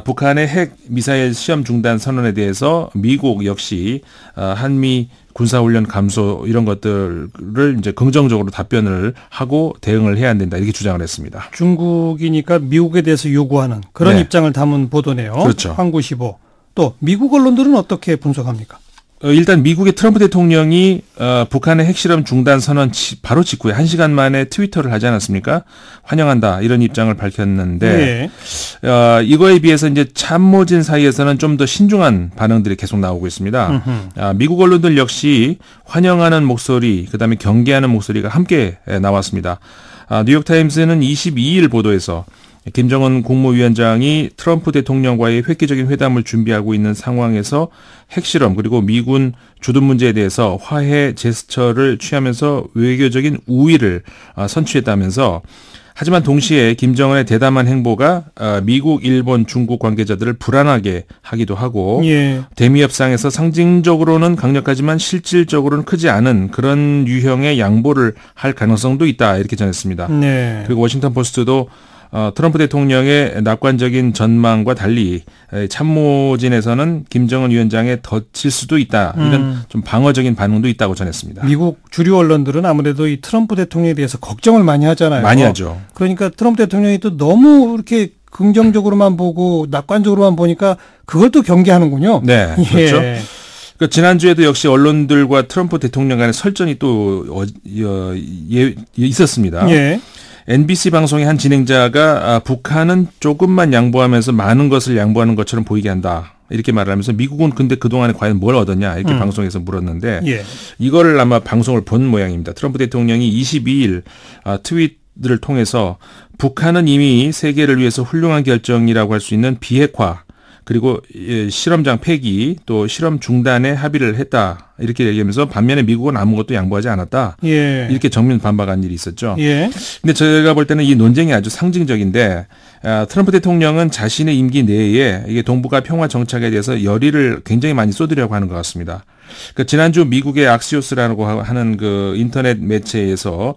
Speaker 8: 북한의 핵 미사일 시험 중단 선언에 대해서 미국 역시 한미 군사훈련 감소 이런 것들을 이제 긍정적으로 답변을 하고 대응을 해야 된다, 이렇게 주장을 했습니다.
Speaker 2: 중국이니까 미국에 대해서 요구하는 그런
Speaker 8: 네.
Speaker 2: 입장을 담은 보도네요.
Speaker 8: 그렇죠.
Speaker 2: 환구15. 또 미국 언론들은 어떻게 분석합니까?
Speaker 8: 일단 미국의 트럼프 대통령이 북한의 핵실험 중단 선언 바로 직후에 1시간 만에 트위터를 하지 않았습니까? 환영한다, 이런 입장을 밝혔는데
Speaker 2: 네.
Speaker 8: 이거에 비해서 이제 참모진 사이에서는 좀 더 신중한 반응들이 계속 나오고 있습니다. 미국 언론들 역시 환영하는 목소리, 그다음에 경계하는 목소리가 함께 나왔습니다. 뉴욕타임스는 22일 보도에서 김정은 국무위원장이 트럼프 대통령과의 획기적인 회담을 준비하고 있는 상황에서 핵실험 그리고 미군 주둔 문제에 대해서 화해 제스처를 취하면서 외교적인 우위를 선취했다면서, 하지만 동시에 김정은의 대담한 행보가 미국, 일본, 중국 관계자들을 불안하게 하기도 하고
Speaker 2: 예.
Speaker 8: 대미 협상에서 상징적으로는 강력하지만 실질적으로는 크지 않은 그런 유형의 양보를 할 가능성도 있다, 이렇게 전했습니다.
Speaker 2: 네.
Speaker 8: 그리고 워싱턴 포스트도 트럼프 대통령의 낙관적인 전망과 달리 참모진에서는 김정은 위원장에 덧칠 수도 있다, 이런 좀 방어적인 반응도 있다고 전했습니다.
Speaker 2: 미국 주류 언론들은 아무래도 이 트럼프 대통령에 대해서 걱정을 많이 하잖아요.
Speaker 8: 많이 하죠.
Speaker 2: 그러니까 트럼프 대통령이 또 너무 이렇게 긍정적으로만 보고 낙관적으로만 보니까 그걸 또 경계하는군요.
Speaker 8: 네,
Speaker 2: 예.
Speaker 8: 그렇죠. 그러니까 지난주에도 역시 언론들과 트럼프 대통령 간의 설전이 또 있었습니다.
Speaker 2: 예.
Speaker 8: NBC 방송의 한 진행자가 북한은 조금만 양보하면서 많은 것을 양보하는 것처럼 보이게 한다, 이렇게 말을 하면서 미국은 근데 그동안에 과연 뭘 얻었냐, 이렇게 방송에서 물었는데
Speaker 2: 예.
Speaker 8: 이거를 아마 방송을 본 모양입니다. 트럼프 대통령이 22일 트윗을 통해서 북한은 이미 세계를 위해서 훌륭한 결정이라고 할 수 있는 비핵화 그리고 실험장 폐기 또 실험 중단에 합의를 했다, 이렇게 얘기하면서 반면에 미국은 아무것도 양보하지 않았다,
Speaker 2: 예.
Speaker 8: 이렇게 정면 반박한 일이 있었죠.
Speaker 2: 예.
Speaker 8: 근데 제가 볼 때는 이 논쟁이 아주 상징적인데 트럼프 대통령은 자신의 임기 내에 이게 동북아 평화 정착에 대해서 열의를 굉장히 많이 쏟으려고 하는 것 같습니다. 그 지난주 미국의 악시오스라고 하는 그 인터넷 매체에서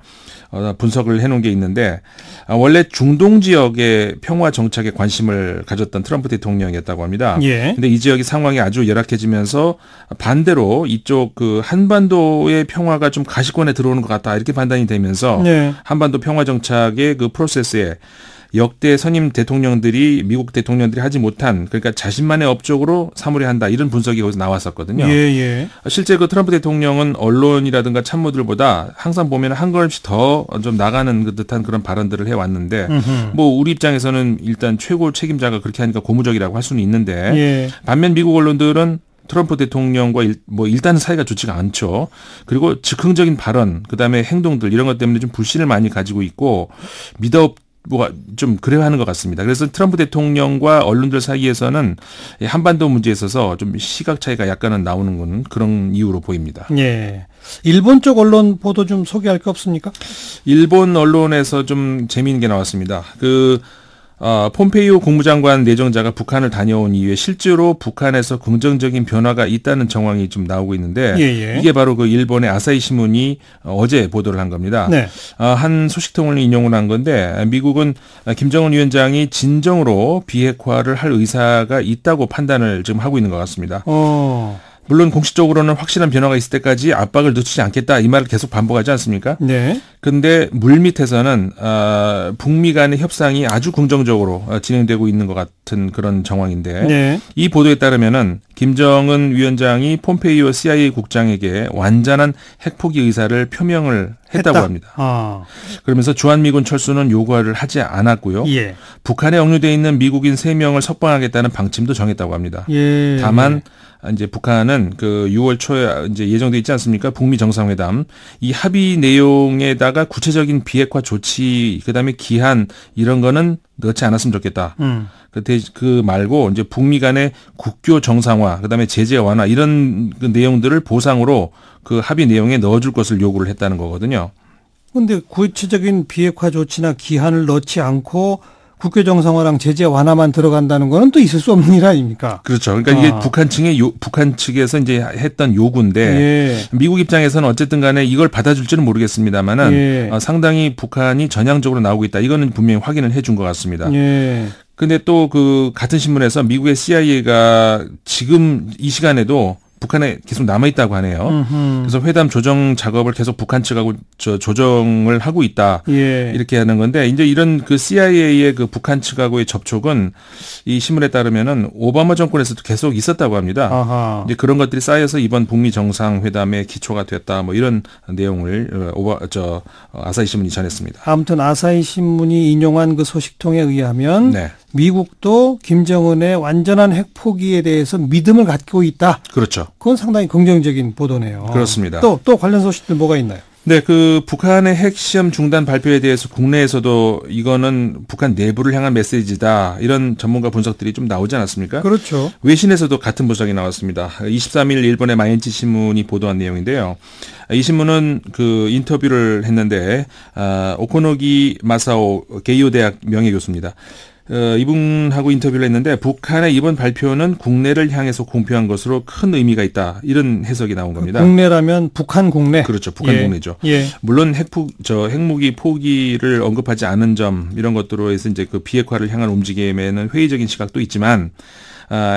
Speaker 8: 분석을 해놓은 게 있는데 원래 중동 지역의 평화 정착에 관심을 가졌던 트럼프 대통령이었다고 합니다.
Speaker 2: 예.
Speaker 8: 근데 이 지역의 상황이 아주 열악해지면서 반대로 이쪽 그 한반도의 평화가 좀 가시권에 들어오는 것 같다, 이렇게 판단이 되면서
Speaker 2: 네.
Speaker 8: 한반도 평화 정착의 그 프로세스에 역대 선임 대통령들이 미국 대통령들이 하지 못한, 그러니까 자신만의 업적으로 삼으려 한다, 이런 분석이 거기서 나왔었거든요.
Speaker 2: 예.
Speaker 8: 실제 그 트럼프 대통령은 언론이라든가 참모들보다 항상 보면 한 걸음씩 더 좀 나가는 듯한 그런 발언들을 해왔는데 뭐 우리 입장에서는 일단 최고 책임자가 그렇게 하니까 고무적이라고 할 수는 있는데
Speaker 2: 예.
Speaker 8: 반면 미국 언론들은 트럼프 대통령과 일단은 사이가 좋지가 않죠. 그리고 즉흥적인 발언, 그다음에 행동들 이런 것 때문에 좀 불신을 많이 가지고 있고 좀 그래야 하는 것 같습니다. 그래서 트럼프 대통령과 언론들 사이에서는 한반도 문제에 있어서 좀 시각 차이가 약간은 나오는 건 그런 이유로 보입니다.
Speaker 2: 예. 일본 쪽 언론 보도 좀 소개할 게 없습니까?
Speaker 8: 일본 언론에서 좀 재미있는 게 나왔습니다. 폼페이오 국무장관 내정자가 북한을 다녀온 이후에 실제로 북한에서 긍정적인 변화가 있다는 정황이 좀 나오고 있는데
Speaker 2: 예.
Speaker 8: 이게 바로 그 일본의 아사히 신문이 어제 보도를 한 겁니다.
Speaker 2: 네.
Speaker 8: 한 소식통을 인용을 한 건데 미국은 김정은 위원장이 진정으로 비핵화를 할 의사가 있다고 판단을 지금 하고 있는 것 같습니다. 물론 공식적으로는 확실한 변화가 있을 때까지 압박을 늦추지 않겠다 이 말을 계속 반복하지 않습니까?
Speaker 2: 네.
Speaker 8: 그런데 물밑에서는 북미 간의 협상이 아주 긍정적으로 진행되고 있는 것 같은 그런 정황인데
Speaker 2: 네.
Speaker 8: 이 보도에 따르면은 김정은 위원장이 폼페이오 CIA 국장에게 완전한 핵포기 의사를 표명을 했다고 합니다. 그러면서 주한미군 철수는 요구를 하지 않았고요.
Speaker 2: 예.
Speaker 8: 북한에 억류돼 있는 미국인 3명을 석방하겠다는 방침도 정했다고 합니다.
Speaker 2: 예.
Speaker 8: 다만 이제 북한은 그 6월 초에 이제 예정돼 있지 않습니까? 북미 정상회담 이 합의 내용에다가 구체적인 비핵화 조치 그다음에 기한 이런 거는 넣지 않았으면 좋겠다. 그 말고 이제 북미 간의 국교 정상화 그다음에 제재 완화 이런 그 내용들을 보상으로 그 합의 내용에 넣어줄 것을 요구를 했다는 거거든요.
Speaker 2: 그런데 구체적인 비핵화 조치나 기한을 넣지 않고 국교 정상화랑 제재 완화만 들어간다는 거는 또 있을 수 없는 일 아닙니까?
Speaker 8: 그렇죠. 그러니까 이게 북한 측에서 이제 했던 요구인데
Speaker 2: 예.
Speaker 8: 미국 입장에서는 어쨌든 간에 이걸 받아줄지는 모르겠습니다만은
Speaker 2: 예.
Speaker 8: 상당히 북한이 전향적으로 나오고 있다. 이거는 분명히 확인을 해준 것 같습니다.
Speaker 2: 예.
Speaker 8: 근데 또 그 같은 신문에서 미국의 CIA가 지금 이 시간에도 북한에 계속 남아있다고 하네요. 그래서 회담 조정 작업을 계속 북한 측하고 조정을 하고 있다.
Speaker 2: 예.
Speaker 8: 이렇게 하는 건데 이제 이런 그 CIA의 그 북한 측하고의 접촉은 이 신문에 따르면은 오바마 정권에서도 계속 있었다고 합니다.
Speaker 2: 아하.
Speaker 8: 이제 그런 것들이 쌓여서 이번 북미 정상회담의 기초가 됐다. 뭐 이런 내용을 아사히 신문이 전했습니다.
Speaker 2: 아무튼 아사히 신문이 인용한 그 소식통에 의하면
Speaker 8: 네.
Speaker 2: 미국도 김정은의 완전한 핵 포기에 대해서 믿음을 갖고 있다.
Speaker 8: 그렇죠.
Speaker 2: 그건 상당히 긍정적인 보도네요.
Speaker 8: 그렇습니다.
Speaker 2: 또 관련 소식들 뭐가 있나요?
Speaker 8: 네, 그 북한의 핵시험 중단 발표에 대해서 국내에서도 이거는 북한 내부를 향한 메시지다. 이런 전문가 분석들이 좀 나오지 않았습니까? 그렇죠. 외신에서도 같은 분석이 나왔습니다. 23일 일본의 마인치 신문이 보도한 내용인데요. 이 신문은 그 인터뷰를 했는데 오코노기 마사오 게이오 대학 명예교수입니다. 이분하고 인터뷰를 했는데 북한의 이번 발표는 국내를 향해서 공표한 것으로 큰 의미가 있다. 이런 해석이 나온 겁니다.
Speaker 2: 국내라면 북한 국내.
Speaker 8: 그렇죠. 북한 국내죠.
Speaker 2: 예.
Speaker 8: 물론 핵무기 포기를 언급하지 않은 점 이런 것들로 해서 이제 그 비핵화를 향한 움직임에는 회의적인 시각도 있지만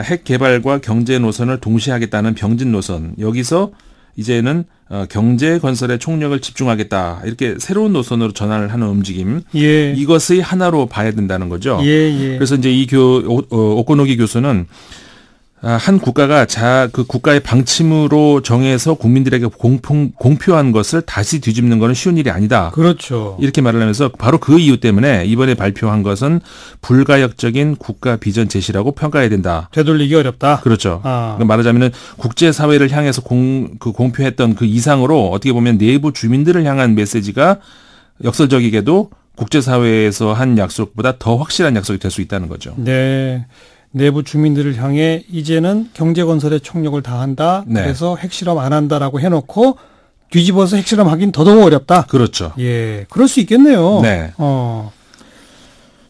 Speaker 8: 핵 개발과 경제 노선을 동시에 하겠다는 병진 노선 여기서 이제는 경제 건설에 총력을 집중하겠다. 이렇게 새로운 노선으로 전환을 하는 움직임.
Speaker 2: 예.
Speaker 8: 이것의 하나로 봐야 된다는 거죠.
Speaker 2: 예.
Speaker 8: 그래서 이제 이 오코노기 교수는 한 국가가 그 국가의 방침으로 정해서 국민들에게 공표한 것을 다시 뒤집는 것은 쉬운 일이 아니다.
Speaker 2: 그렇죠.
Speaker 8: 이렇게 말을 하면서 바로 그 이유 때문에 이번에 발표한 것은 불가역적인 국가 비전 제시라고 평가해야 된다.
Speaker 2: 되돌리기 어렵다.
Speaker 8: 그렇죠. 말하자면은 국제사회를 향해서 공표했던 그 이상으로 어떻게 보면 내부 주민들을 향한 메시지가 역설적이게도 국제사회에서 한 약속보다 더 확실한 약속이 될 수 있다는 거죠.
Speaker 2: 네. 내부 주민들을 향해 이제는 경제건설에 총력을 다한다.
Speaker 8: 네.
Speaker 2: 그래서 핵실험 안 한다라고 해놓고 뒤집어서 핵실험하긴 더더욱 어렵다.
Speaker 8: 그렇죠.
Speaker 2: 예, 그럴 수 있겠네요.
Speaker 8: 네.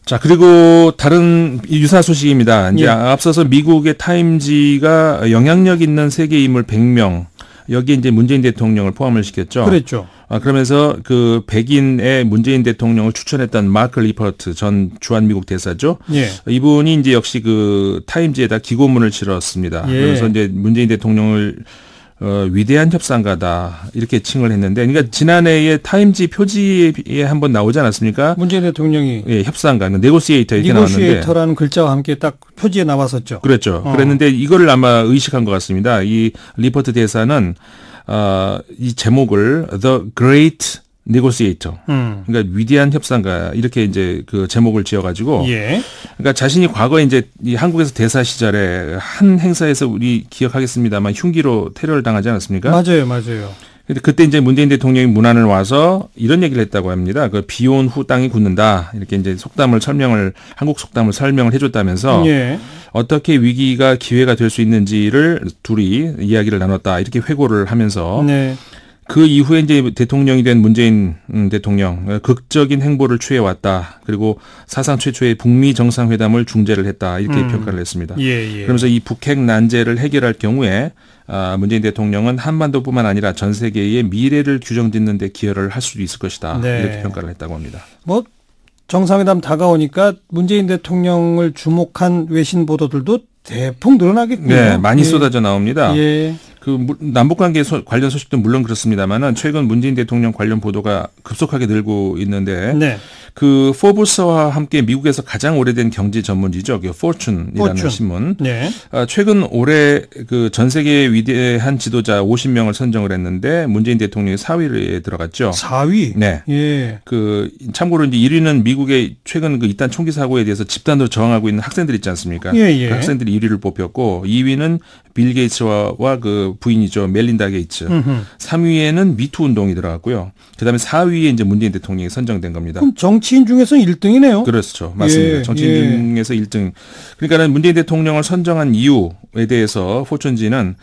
Speaker 8: 자, 그리고 다른 유사 소식입니다. 이제 앞서서 미국의 타임지가 영향력 있는 세계 인물 100명 여기에 이제 문재인 대통령을 포함을 시켰죠.
Speaker 2: 그랬죠.
Speaker 8: 그러면서 그 백인의 문재인 대통령을 추천했던 마크 리퍼트 전 주한미국 대사죠.
Speaker 2: 예.
Speaker 8: 이분이 이제 역시 그 타임지에다 기고문을 실었습니다.
Speaker 2: 예.
Speaker 8: 그래서 이제 문재인 대통령을 위대한 협상가다 이렇게 칭을 했는데, 그러니까 지난해에 타임지 표지에 한번 나오지 않았습니까?
Speaker 2: 문재인 대통령이
Speaker 8: 협상가, 네고시에이터 이렇게 나왔는데,
Speaker 2: 네고시에이터라는 글자와 함께 딱 표지에 나왔었죠.
Speaker 8: 그랬죠. 그랬는데 이거를 아마 의식한 것 같습니다. 이 리퍼트 대사는 이 제목을 The Great Negotiator, 그러니까 위대한 협상가 이렇게 이제 그 제목을 지어가지고, 그러니까 자신이 과거에 이제 이 한국에서 대사 시절에 한 행사에서 우리 기억하겠습니다만 흉기로 테러를 당하지 않았습니까?
Speaker 2: 맞아요.
Speaker 8: 근데 그때 이제 문재인 대통령이 문안을 와서 이런 얘기를 했다고 합니다. 그 비온 후 땅이 굳는다 이렇게 이제 한국 속담을 설명을 해줬다면서. 어떻게 위기가 기회가 될 수 있는지를 둘이 이야기를 나눴다 이렇게 회고를 하면서 그 이후에 이제 대통령이 된 문재인 대통령 극적인 행보를 취해왔다. 그리고 사상 최초의 북미 정상회담을 중재를 했다. 이렇게 평가를 했습니다. 그러면서 이 북핵 난제를 해결할 경우에 문재인 대통령은 한반도뿐만 아니라 전 세계의 미래를 규정짓는 데 기여를 할 수도 있을 것이다. 이렇게 평가를 했다고 합니다.
Speaker 2: 뭐 정상회담 다가오니까 문재인 대통령을 주목한 외신 보도들도 대폭 늘어나겠군요.
Speaker 8: 네, 많이 쏟아져 나옵니다. 그 남북관계 관련 소식도 물론 그렇습니다만은 최근 문재인 대통령 관련 보도가 급속하게 늘고 있는데 그 포브스와 함께 미국에서 가장 오래된 경제 전문지죠, 그 포춘이라는 신문. 최근 올해 그 전 세계의 위대한 지도자 50명을 선정을 했는데 문재인 대통령이 4위에 들어갔죠.
Speaker 2: 4위.
Speaker 8: 네. 그 참고로 이제 1위는 미국의 최근 그 이탄 총기 사고에 대해서 집단으로 저항하고 있는 학생들 있지 않습니까? 그 학생들이 1위를 뽑혔고 2위는 빌 게이츠와 그 부인이죠, 멜린다 게이츠. 3위에는 미투 운동이 들어갔고요. 그다음에 4위에 이제 문재인 대통령이 선정된 겁니다.
Speaker 2: 그럼 정치인 중에서 1등이네요.
Speaker 8: 그렇죠. 맞습니다. 정치인 중에서 1등. 그러니까는 문재인 대통령을 선정한 이유에 대해서 포춘지는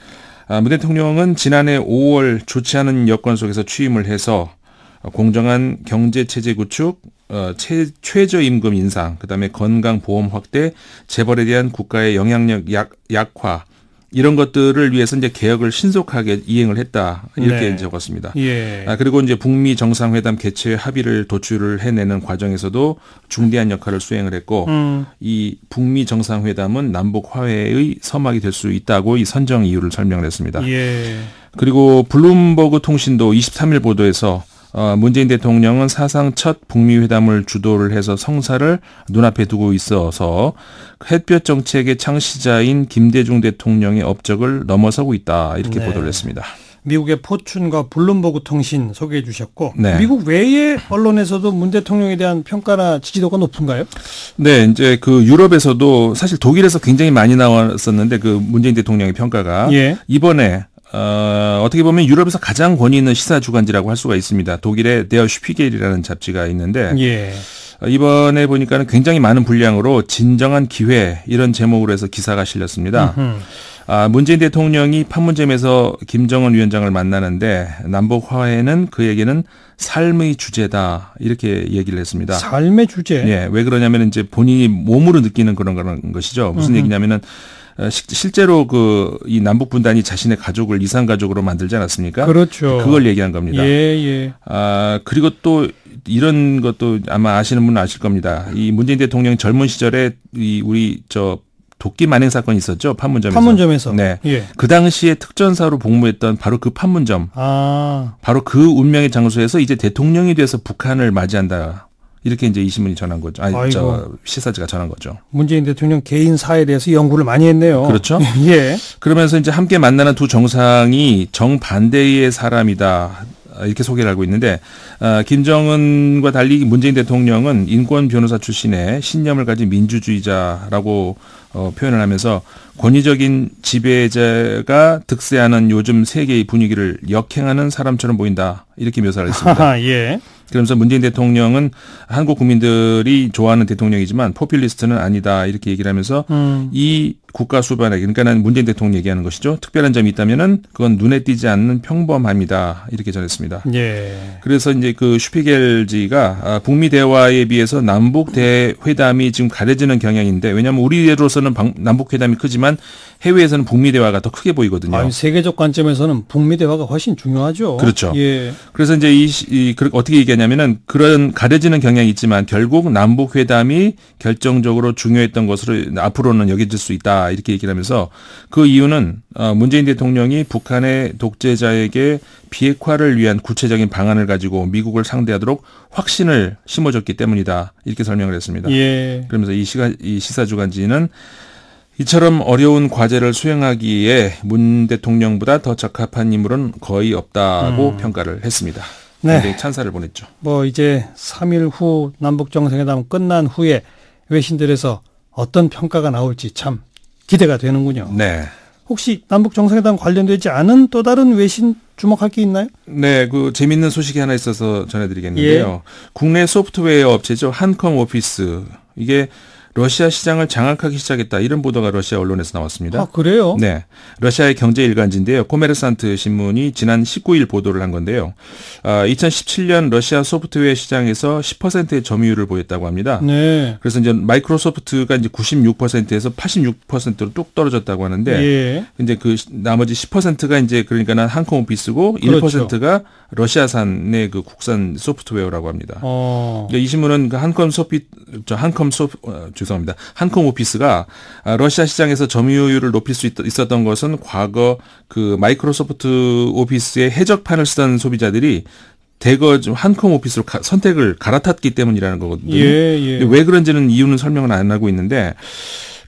Speaker 8: 문 대통령은 지난해 5월 좋지 않은 여건 속에서 취임을 해서 공정한 경제체제 구축, 최저임금 인상, 그다음에 건강보험 확대, 재벌에 대한 국가의 영향력 약화, 이런 것들을 위해서 이제 개혁을 신속하게 이행을 했다. 이렇게 적었습니다. 그리고 이제 북미 정상회담 개최 합의를 도출을 해내는 과정에서도 중대한 역할을 수행을 했고, 이 북미 정상회담은 남북 화해의 서막이 될 수 있다고 이 선정 이유를 설명을 했습니다. 그리고 블룸버그 통신도 23일 보도에서 문재인 대통령은 사상 첫 북미 회담을 주도를 해서 성사를 눈앞에 두고 있어서 햇볕 정책의 창시자인 김대중 대통령의 업적을 넘어서고 있다. 이렇게 보도를 했습니다.
Speaker 2: 미국의 포춘과 블룸버그 통신 소개해 주셨고 미국 외의 언론에서도 문 대통령에 대한 평가나 지지도가 높은가요?
Speaker 8: 네, 이제 그 유럽에서도 사실 독일에서 굉장히 많이 나왔었는데 그 문재인 대통령의 평가가 이번에 어떻게 보면 유럽에서 가장 권위 있는 시사 주간지라고 할 수가 있습니다. 독일의 데어 슈피겔이라는 잡지가 있는데 이번에 보니까는 굉장히 많은 분량으로 진정한 기회 이런 제목으로 해서 기사가 실렸습니다. 문재인 대통령이 판문점에서 김정은 위원장을 만나는데 남북 화해는 그에게는 삶의 주제다 이렇게 얘기를 했습니다.
Speaker 2: 삶의 주제?
Speaker 8: 왜 그러냐면 이제 본인이 몸으로 느끼는 그런 것이죠. 무슨 얘기냐면은 실제로 이 남북 분단이 자신의 가족을 이산 가족으로 만들지 않았습니까?
Speaker 2: 그렇죠.
Speaker 8: 그걸 얘기한 겁니다. 그리고 또 이런 것도 아마 아시는 분은 아실 겁니다. 이 문재인 대통령 젊은 시절에 우리 도끼 만행 사건이 있었죠. 판문점에서. 네. 그 당시에 특전사로 복무했던 바로 그 판문점. 바로 그 운명의 장소에서 이제 대통령이 돼서 북한을 맞이한다. 이렇게 이제 이 신문이 전한 거죠. 시사지가 전한 거죠.
Speaker 2: 문재인 대통령 개인사에 대해서 연구를 많이 했네요.
Speaker 8: 그렇죠. 그러면서 이제 함께 만나는 두 정상이 정반대의 사람이다. 이렇게 소개를 하고 있는데 김정은과 달리 문재인 대통령은 인권 변호사 출신의 신념을 가진 민주주의자라고 표현을 하면서 권위적인 지배자가 득세하는 요즘 세계의 분위기를 역행하는 사람처럼 보인다. 이렇게 묘사를 했습니다. 그러면서 문재인 대통령은 한국 국민들이 좋아하는 대통령이지만 포퓰리스트는 아니다. 이렇게 얘기를 하면서 이 국가 수반에 그러니까는 문재인 대통령 얘기하는 것이죠. 특별한 점이 있다면은 그건 눈에 띄지 않는 평범함이다. 이렇게 전했습니다. 그래서 이제 그 슈피겔지가 북미 대화에 비해서 남북 대회담이 지금 가려지는 경향인데 왜냐하면 우리로서는 남북 회담이 크지만 해외에서는 북미 대화가 더 크게 보이거든요.
Speaker 2: 세계적 관점에서는 북미 대화가 훨씬 중요하죠.
Speaker 8: 그렇죠. 그래서 이제 어떻게 얘기하냐면은 그런 가려지는 경향이 있지만 결국 남북 회담이 결정적으로 중요했던 것으로 앞으로는 여겨질 수 있다. 이렇게 얘기를 하면서 그 이유는 문재인 대통령이 북한의 독재자에게 비핵화를 위한 구체적인 방안을 가지고 미국을 상대하도록 확신을 심어줬기 때문이다. 이렇게 설명을 했습니다. 그러면서 이 시사주간지는 이처럼 어려운 과제를 수행하기에 문 대통령보다 더 적합한 인물은 거의 없다고 평가를 했습니다. 굉장히 찬사를 보냈죠.
Speaker 2: 이제 3일 후 남북 정상회담 끝난 후에 외신들에서 어떤 평가가 나올지 참 기대가 되는군요. 혹시 남북 정상회담 관련되지 않은 또 다른 외신 주목할 게 있나요?
Speaker 8: 네, 그 재밌는 소식이 하나 있어서 전해드리겠는데요. 국내 소프트웨어 업체죠. 한컴 오피스. 이게 러시아 시장을 장악하기 시작했다. 이런 보도가 러시아 언론에서 나왔습니다.
Speaker 2: 아, 그래요?
Speaker 8: 네. 러시아의 경제 일간지인데요. 코메르산트 신문이 지난 19일 보도를 한 건데요. 2017년 러시아 소프트웨어 시장에서 10%의 점유율을 보였다고 합니다.
Speaker 2: 네.
Speaker 8: 그래서 이제 마이크로소프트가 이제 96%에서 86%로 뚝 떨어졌다고 하는데,
Speaker 2: 예.
Speaker 8: 이제 그 나머지 10%가 이제 그러니까 한컴 오피스고
Speaker 2: 그렇죠.
Speaker 8: 1%가 러시아산의 그 국산 소프트웨어라고 합니다. 그러니까 이 신문은 그 한컴 오피스가 러시아 시장에서 점유율을 높일 수 있었던 것은 과거 그 마이크로소프트 오피스의 해적판을 쓰던 소비자들이 대거 좀 한컴 오피스로 선택을 갈아탔기 때문이라는 거거든요.
Speaker 2: 예.
Speaker 8: 왜 그런지는 이유는 설명을 안 하고 있는데,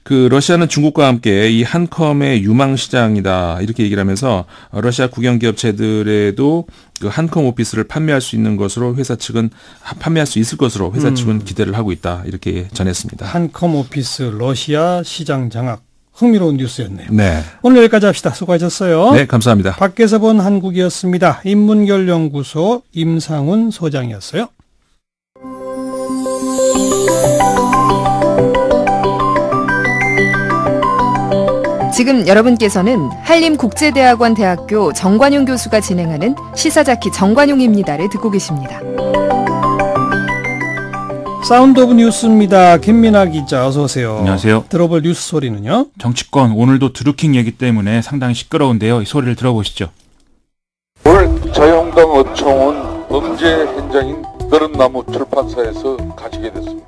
Speaker 8: 그 러시아는 중국과 함께 이 한컴의 유망 시장이다 이렇게 얘기를 하면서 러시아 국영 기업체들에도 그 한컴 오피스를 판매할 수 있는 것으로 회사 측은 판매할 수 있을 것으로 회사 측은 기대를 하고 있다 이렇게 전했습니다.
Speaker 2: 한컴 오피스 러시아 시장 장악. 흥미로운 뉴스였네요.
Speaker 8: 네.
Speaker 2: 오늘 여기까지 합시다. 수고하셨어요.
Speaker 8: 네, 감사합니다.
Speaker 2: 밖에서 본 한국이었습니다. 인문결연구소 임상훈 소장이었어요.
Speaker 5: 지금 여러분께서는 한림국제대학원 대학교 정관용 교수가 진행하는 시사자키 정관용입니다를 듣고 계십니다.
Speaker 2: 사운드 오브 뉴스입니다. 김민아 기자 어서 오세요.
Speaker 9: 안녕하세요.
Speaker 2: 들어볼 뉴스 소리는요?
Speaker 9: 정치권 오늘도 드루킹 얘기 때문에 상당히 시끄러운데요. 이 소리를 들어보시죠.
Speaker 10: 오늘 자유한국당 어청은 범죄 현장인 너른나무 출판사에서 가지게 됐습니다.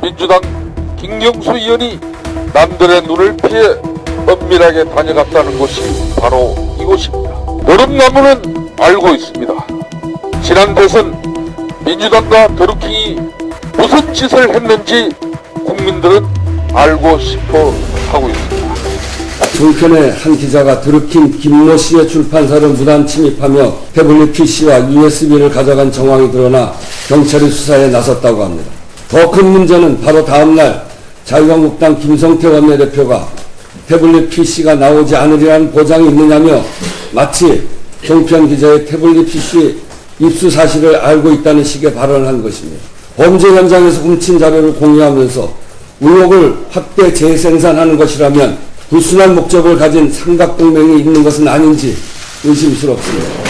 Speaker 10: 민주당 김경수 의원이 남들의 눈을 피해 은밀하게 다녀갔다는 곳이 바로 이곳입니다. 너른나무는 알고 있습니다. 지난 대선 민주당과 드루킹이 무슨 짓을 했는지 국민들은 알고 싶어 하고 있습니다.
Speaker 11: 종편의 한 기자가 드루킹 김모 씨의 출판사를 무단 침입하며 태블릿 PC와 USB를 가져간 정황이 드러나 경찰이 수사에 나섰다고 합니다. 더 큰 문제는 바로 다음 날 자유한국당 김성태 원내대표가 태블릿 PC가 나오지 않으리라는 보장이 있느냐며 마치 종편 기자의 태블릿 PC 입수 사실을 알고 있다는 식의 발언을 한 것입니다. 범죄 현장에서 훔친 자료를 공유하면서 의혹을 확대 재생산하는 것이라면 불순한 목적을 가진 삼각동맹이 있는 것은 아닌지 의심스럽습니다.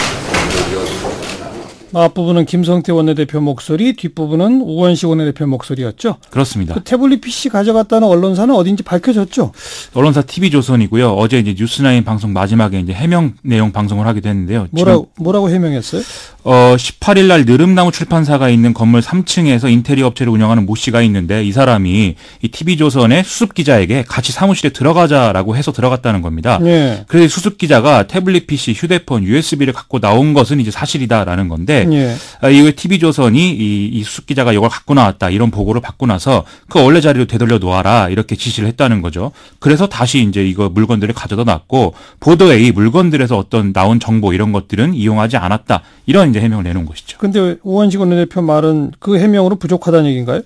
Speaker 2: 앞부분은 김성태 원내대표 목소리, 뒷부분은 우원식 원내대표 목소리였죠?
Speaker 9: 그렇습니다.
Speaker 2: 그 태블릿 PC 가져갔다는 언론사는 어딘지 밝혀졌죠?
Speaker 9: 언론사 TV조선이고요. 어제 이제 뉴스나인 방송 마지막에 이제 해명 내용 방송을 하기도 했는데요.
Speaker 2: 뭐라고 해명했어요?
Speaker 9: 18일 날 느릅나무 출판사가 있는 건물 3층에서 인테리어 업체를 운영하는 모 씨가 있는데 이 사람이 이 TV조선의 수습 기자에게 같이 사무실에 들어가자라고 해서 들어갔다는 겁니다.
Speaker 2: 예.
Speaker 9: 그래서 수습 기자가 태블릿 PC, 휴대폰, USB를 갖고 나온 것은 이제 사실이다라는 건데
Speaker 2: 예.
Speaker 9: 이 TV조선이 이 수습 기자가 이걸 갖고 나왔다 이런 보고를 받고 나서 그 원래 자리로 되돌려 놓아라 이렇게 지시를 했다는 거죠. 그래서 다시 이제 이거 물건들을 가져다 놨고 보도에 이 물건들에서 어떤 나온 정보 이런 것들은 이용하지 않았다 이런 이제 해명을 내놓은 것이죠.
Speaker 2: 근데 우원식 원내대표 말은 그 해명으로 부족하다는 얘기인가요?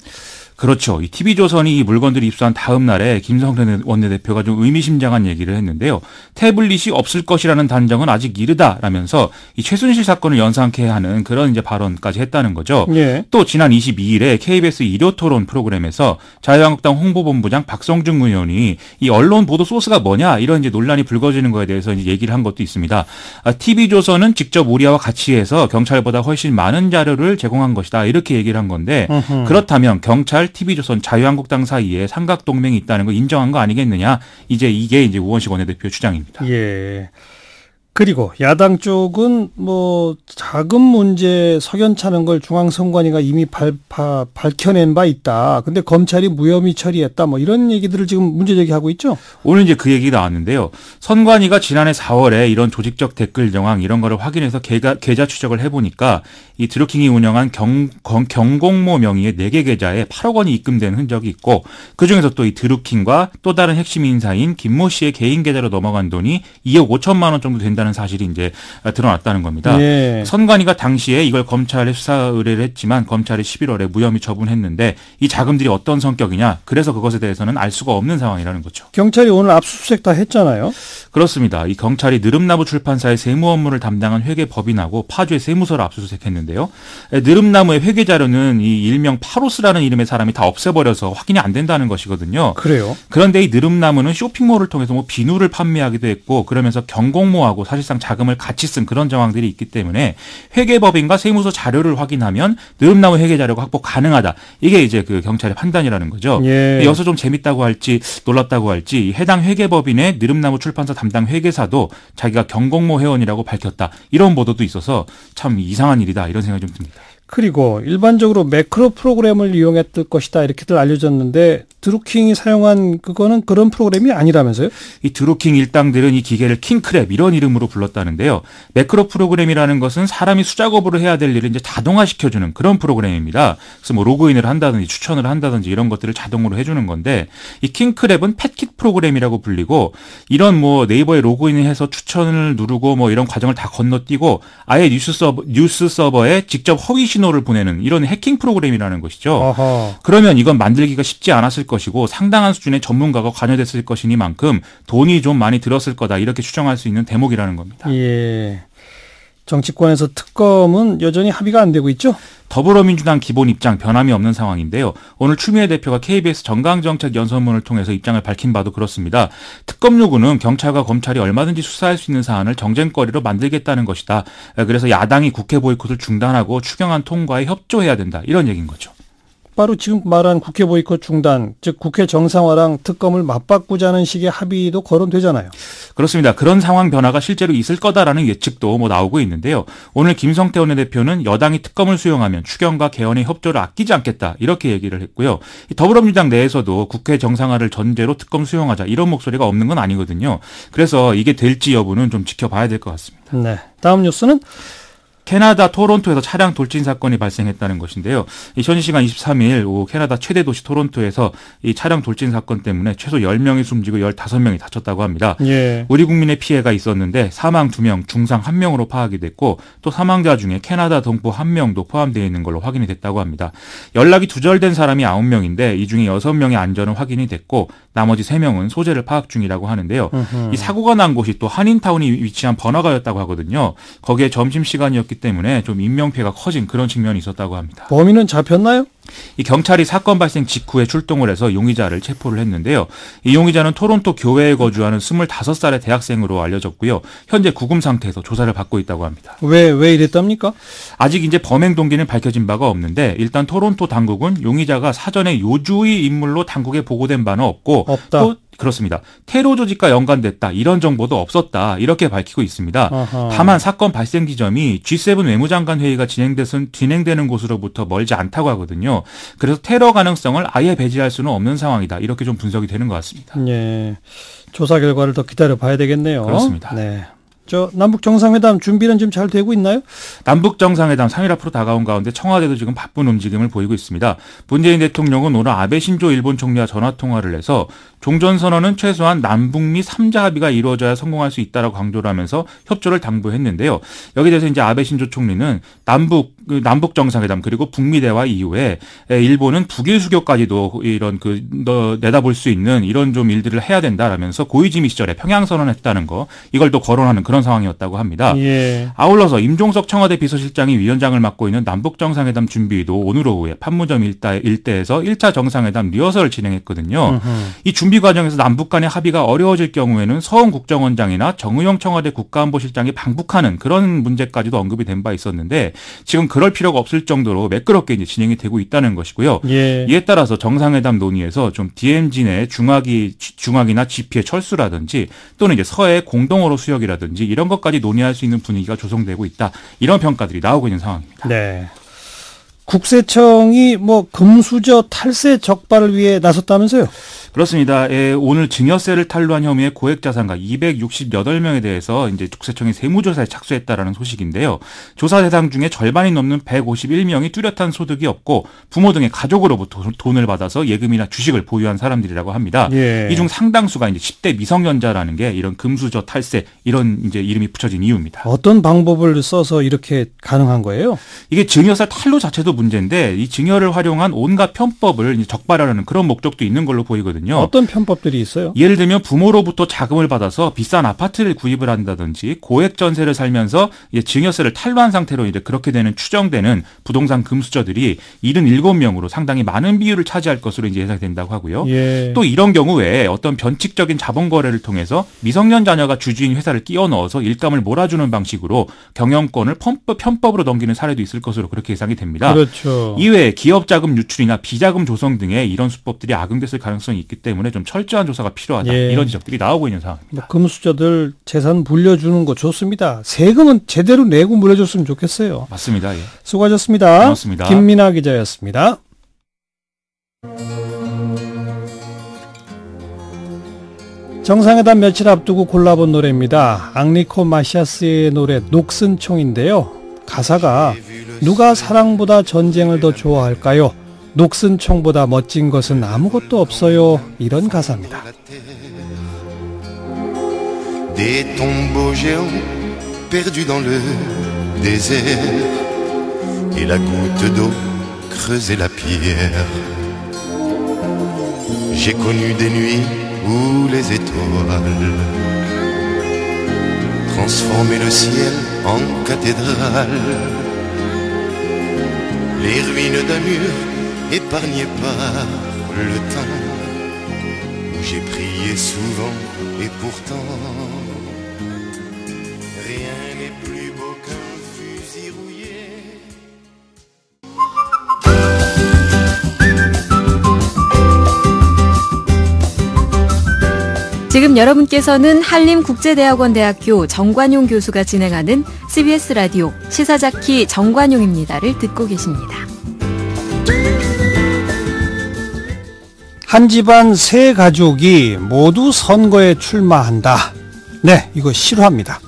Speaker 9: 그렇죠. 이 TV조선이 이 물건들을 입수한 다음 날에 김성태 원내대표가 좀 의미심장한 얘기를 했는데요. 태블릿이 없을 것이라는 단정은 아직 이르다라면서 이 최순실 사건을 연상케 하는 그런 이제 발언까지 했다는 거죠.
Speaker 2: 예.
Speaker 9: 또 지난 22일에 KBS 일요토론 프로그램에서 자유한국당 홍보본부장 박성중 의원이 이 언론 보도 소스가 뭐냐 이런 이제 논란이 불거지는 거에 대해서 이제 얘기를 한 것도 있습니다. TV조선은 직접 우리와 같이 해서 경찰보다 훨씬 많은 자료를 제공한 것이다 이렇게 얘기를 한 건데 그렇다면 경찰 TV조선 자유한국당 사이에 삼각동맹이 있다는 걸 인정한 거 아니겠느냐. 이제 이게 이제 우원식 원내대표 주장입니다.
Speaker 2: 예. 그리고 야당 쪽은 뭐 자금 문제 석연차는 걸 중앙선관위가 이미 밝혀낸 바 있다. 근데 검찰이 무혐의 처리했다. 뭐 이런 얘기들을 지금 문제 제기하고 있죠.
Speaker 9: 오늘 이제 그 얘기가 나왔는데요. 선관위가 지난해 4월에 이런 조직적 댓글 정황 이런 거를 확인해서 계좌 추적을 해보니까 이 드루킹이 운영한 경공모 명의의 4개 계좌에 8억 원이 입금된 흔적이 있고 그중에서 또 이 드루킹과 또 다른 핵심 인사인 김모 씨의 개인 계좌로 넘어간 돈이 2억 5천만 원 정도 된다는 있다는 사실이 이제 드러났다는 겁니다.
Speaker 2: 예.
Speaker 9: 선관위가 당시에 이걸 검찰에 수사 의뢰를 했지만 검찰이 11월에 무혐의 처분했는데 이 자금들이 어떤 성격이냐, 그래서 그것에 대해서는 알 수가 없는 상황이라는 거죠.
Speaker 2: 경찰이 오늘 압수수색 다 했잖아요.
Speaker 9: 그렇습니다. 이 경찰이 느릅나무 출판사의 세무 업무를 담당한 회계법인하고 파주의 세무서를 압수수색했는데요. 느릅나무의 회계 자료는 이 일명 파로스라는 이름의 사람이 다 없애버려서 확인이 안 된다는 것이거든요.
Speaker 2: 그래요?
Speaker 9: 그런데 이 느릅나무는 쇼핑몰을 통해서 뭐 비누를 판매하기도 했고, 그러면서 경공모하고 사실상 자금을 같이 쓴 그런 정황들이 있기 때문에 회계법인과 세무서 자료를 확인하면 느릅나무 회계 자료가 확보 가능하다. 이게 이제 그 경찰의 판단이라는 거죠.
Speaker 2: 예.
Speaker 9: 여기서 좀 재밌다고 할지 놀랍다고 할지 해당 회계법인의 느릅나무 출판사 담당 회계사도 자기가 경공모 회원이라고 밝혔다. 이런 보도도 있어서 참 이상한 일이다. 이런 생각이 좀 듭니다.
Speaker 2: 그리고 일반적으로 매크로 프로그램을 이용했을 것이다 이렇게들 알려졌는데 드루킹이 사용한 그거는 그런 프로그램이 아니라면서요?
Speaker 9: 이 드루킹 일당들은 이 기계를 킹크랩 이런 이름으로 불렀다는데요. 매크로 프로그램이라는 것은 사람이 수작업으로 해야 될 일을 이제 자동화시켜주는 그런 프로그램입니다. 그래서 뭐 로그인을 한다든지 추천을 한다든지 이런 것들을 자동으로 해주는 건데, 이 킹크랩은 팻킷 프로그램이라고 불리고, 이런 뭐 네이버에 로그인을 해서 추천을 누르고 뭐 이런 과정을 다 건너뛰고 아예 뉴스 서버에 직접 허위 신호를 보내는 이런 해킹 프로그램이라는 것이죠.
Speaker 2: 어허.
Speaker 9: 그러면 이건 만들기가 쉽지 않았을 것이고 상당한 수준의 전문가가 관여됐을 것이니만큼 돈이 좀 많이 들었을 거다, 이렇게 추정할 수 있는 대목이라는 겁니다.
Speaker 2: 예. 정치권에서 특검은 여전히 합의가 안 되고 있죠?
Speaker 9: 더불어민주당 기본 입장 변함이 없는 상황인데요. 오늘 추미애 대표가 KBS 정강정책연설문을 통해서 입장을 밝힌 바도 그렇습니다. 특검 요구는 경찰과 검찰이 얼마든지 수사할 수 있는 사안을 정쟁거리로 만들겠다는 것이다. 그래서 야당이 국회 보이콧을 중단하고 추경안 통과에 협조해야 된다. 이런 얘기인 거죠.
Speaker 2: 바로 지금 말한 국회 보이콧 중단, 즉 국회 정상화랑 특검을 맞바꾸자는 식의 합의도 거론되잖아요.
Speaker 9: 그렇습니다. 그런 상황 변화가 실제로 있을 거다라는 예측도 뭐 나오고 있는데요. 오늘 김성태 원내대표는 여당이 특검을 수용하면 추경과 개헌의 협조를 아끼지 않겠다, 이렇게 얘기를 했고요. 더불어민주당 내에서도 국회 정상화를 전제로 특검 수용하자, 이런 목소리가 없는 건 아니거든요. 그래서 이게 될지 여부는 좀 지켜봐야 될 것 같습니다.
Speaker 2: 네. 다음 뉴스는
Speaker 9: 캐나다 토론토에서 차량 돌진 사건이 발생했다는 것인데요. 현지 시간 23일 오후 캐나다 최대 도시 토론토에서 이 차량 돌진 사건 때문에 최소 10명이 숨지고 15명이 다쳤다고 합니다.
Speaker 2: 예.
Speaker 9: 우리 국민의 피해가 있었는데 사망 2명, 중상 1명으로 파악이 됐고, 또 사망자 중에 캐나다 동포 1명도 포함되어 있는 걸로 확인이 됐다고 합니다. 연락이 두절된 사람이 9명인데 이 중에 6명의 안전은 확인이 됐고 나머지 3명은 소재를 파악 중이라고 하는데요. 이 사고가 난 곳이 또 한인타운이 위치한 번화가였다고 하거든요. 거기에 점심시간이었기 때문에 좀 인명피해가 커진 그런 측면이 있었다고 합니다.
Speaker 2: 범인은 잡혔나요?
Speaker 9: 이 경찰이 사건 발생 직후에 출동을 해서 용의자를 체포를 했는데요. 이 용의자는 토론토 교외에 거주하는 25살의 대학생으로 알려졌고요. 현재 구금 상태에서 조사를 받고 있다고 합니다.
Speaker 2: 왜 이랬답니까?
Speaker 9: 아직 이제 범행 동기는 밝혀진 바가 없는데 일단 토론토 당국은 용의자가 사전에 요주의 인물로 당국에 보고된 바는 없고 또 그렇습니다. 테러 조직과 연관됐다, 이런 정보도 없었다, 이렇게 밝히고 있습니다.
Speaker 2: 아하.
Speaker 9: 다만 사건 발생 지점이 G7 외무장관 회의가 진행되는 곳으로부터 멀지 않다고 하거든요. 그래서 테러 가능성을 아예 배제할 수는 없는 상황이다, 이렇게 좀 분석이 되는 것 같습니다.
Speaker 2: 예. 조사 결과를 더 기다려 봐야 되겠네요.
Speaker 9: 그렇습니다.
Speaker 2: 네. 남북 정상회담 준비는 지금 잘 되고 있나요?
Speaker 9: 남북 정상회담 3일 앞으로 다가온 가운데 청와대도 지금 바쁜 움직임을 보이고 있습니다. 문재인 대통령은 오늘 아베 신조 일본 총리와 전화 통화를 해서 종전선언은 최소한 남북미 3자 합의가 이루어져야 성공할 수 있다라고 강조를 하면서 협조를 당부했는데요. 여기에 대해서 이제 아베 신조 총리는 남북 정상회담 그리고 북미 대화 이후에 일본은 북일 수교까지도 이런 내다볼 수 있는 이런 좀 일들을 해야 된다라면서 고이즈미 시절에 평양 선언했다는 거, 이걸 또 거론하는 그런 상황이었다고 합니다.
Speaker 2: 예.
Speaker 9: 아울러서 임종석 청와대 비서실장이 위원장을 맡고 있는 남북 정상회담 준비도 오늘 오후에 판문점 일대에서 1차 정상회담 리허설을 진행했거든요. 이 준비 과정에서 남북 간의 합의가 어려워질 경우에는 서훈 국정원장이나 정의용 청와대 국가안보실장이 방북하는 그런 문제까지도 언급이 된 바 있었는데 지금 그럴 필요가 없을 정도로 매끄럽게 이제 진행이 되고 있다는 것이고요.
Speaker 2: 예.
Speaker 9: 이에 따라서 정상회담 논의에서 좀 DMZ 내 중학이나 GP의 철수라든지 또는 이제 서해 공동어로 수역이라든지 이런 것까지 논의할 수 있는 분위기가 조성되고 있다, 이런 평가들이 나오고 있는 상황입니다.
Speaker 2: 네. 국세청이 금수저 탈세 적발을 위해 나섰다면서요?
Speaker 9: 그렇습니다. 오늘 증여세를 탈루한 혐의의 고액자산가 268명에 대해서 이제 국세청이 세무조사에 착수했다라는 소식인데요. 조사 대상 중에 절반이 넘는 151명이 뚜렷한 소득이 없고 부모 등의 가족으로부터 돈을 받아서 예금이나 주식을 보유한 사람들이라고 합니다.
Speaker 2: 예.
Speaker 9: 이 중 상당수가 이제 10대 미성년자라는 게 이런 금수저 탈세 이런 이제 이름이 붙여진 이유입니다.
Speaker 2: 어떤 방법을 써서 이렇게 가능한 거예요?
Speaker 9: 이게 증여세 탈루 자체도 문제인데 이 증여를 활용한 온갖 편법을 이제 적발하려는 그런 목적도 있는 걸로 보이거든요.
Speaker 2: 어떤 편법들이 있어요?
Speaker 9: 예를 들면 부모로부터 자금을 받아서 비싼 아파트를 구입을 한다든지 고액 전세를 살면서 이제 증여세를 탈루한 상태로 이제 그렇게 되는 추정되는 부동산 금수저들이 77명으로 상당히 많은 비율을 차지할 것으로 이제 예상된다고 하고요.
Speaker 2: 예.
Speaker 9: 또 이런 경우에 어떤 변칙적인 자본 거래를 통해서 미성년 자녀가 주주인 회사를 끼워 넣어서 일감을 몰아주는 방식으로 경영권을 편법으로 넘기는 사례도 있을 것으로 그렇게 예상이 됩니다.
Speaker 2: 그렇죠.
Speaker 9: 이외에 기업 자금 유출이나 비자금 조성 등의 이런 수법들이 악용됐을 가능성이 있기 때문에 좀 철저한 조사가 필요하다.
Speaker 2: 예.
Speaker 9: 이런 지적들이 나오고 있는 상황입니다.
Speaker 2: 금수저들 재산 물려주는 거 좋습니다. 세금은 제대로 내고 물려줬으면 좋겠어요.
Speaker 9: 맞습니다. 예.
Speaker 2: 수고하셨습니다.
Speaker 9: 고맙습니다.
Speaker 2: 김민아 기자였습니다. 정상회담 며칠 앞두고 골라본 노래입니다. 앙리코 마시아스의 노래 녹슨총인데요. 가사가 누가 사랑보다 전쟁을 더 좋아할까요? 녹슨총보다 멋진 것은 아무것도 없어요. 이런 가사입니다.
Speaker 12: Des tombeaux géants perdus dans le désert et la goutte d'eau creusait la pierre. J'ai connu des nuits où les étoiles transformaient le ciel en cathédrale. Les ruines d'un mur épargnées par le temps où j'ai prié souvent et pourtant rien n'est plus beau qu'un fusil rouillé.
Speaker 3: 지금 여러분께서는 한림국제대학원대학교 정관용 교수가 진행하는 CBS 라디오 시사자키 정관용입니다를 듣고 계십니다.
Speaker 2: 한 집안 세 가족이 모두 선거에 출마한다. 네, 이거 싫어합니다.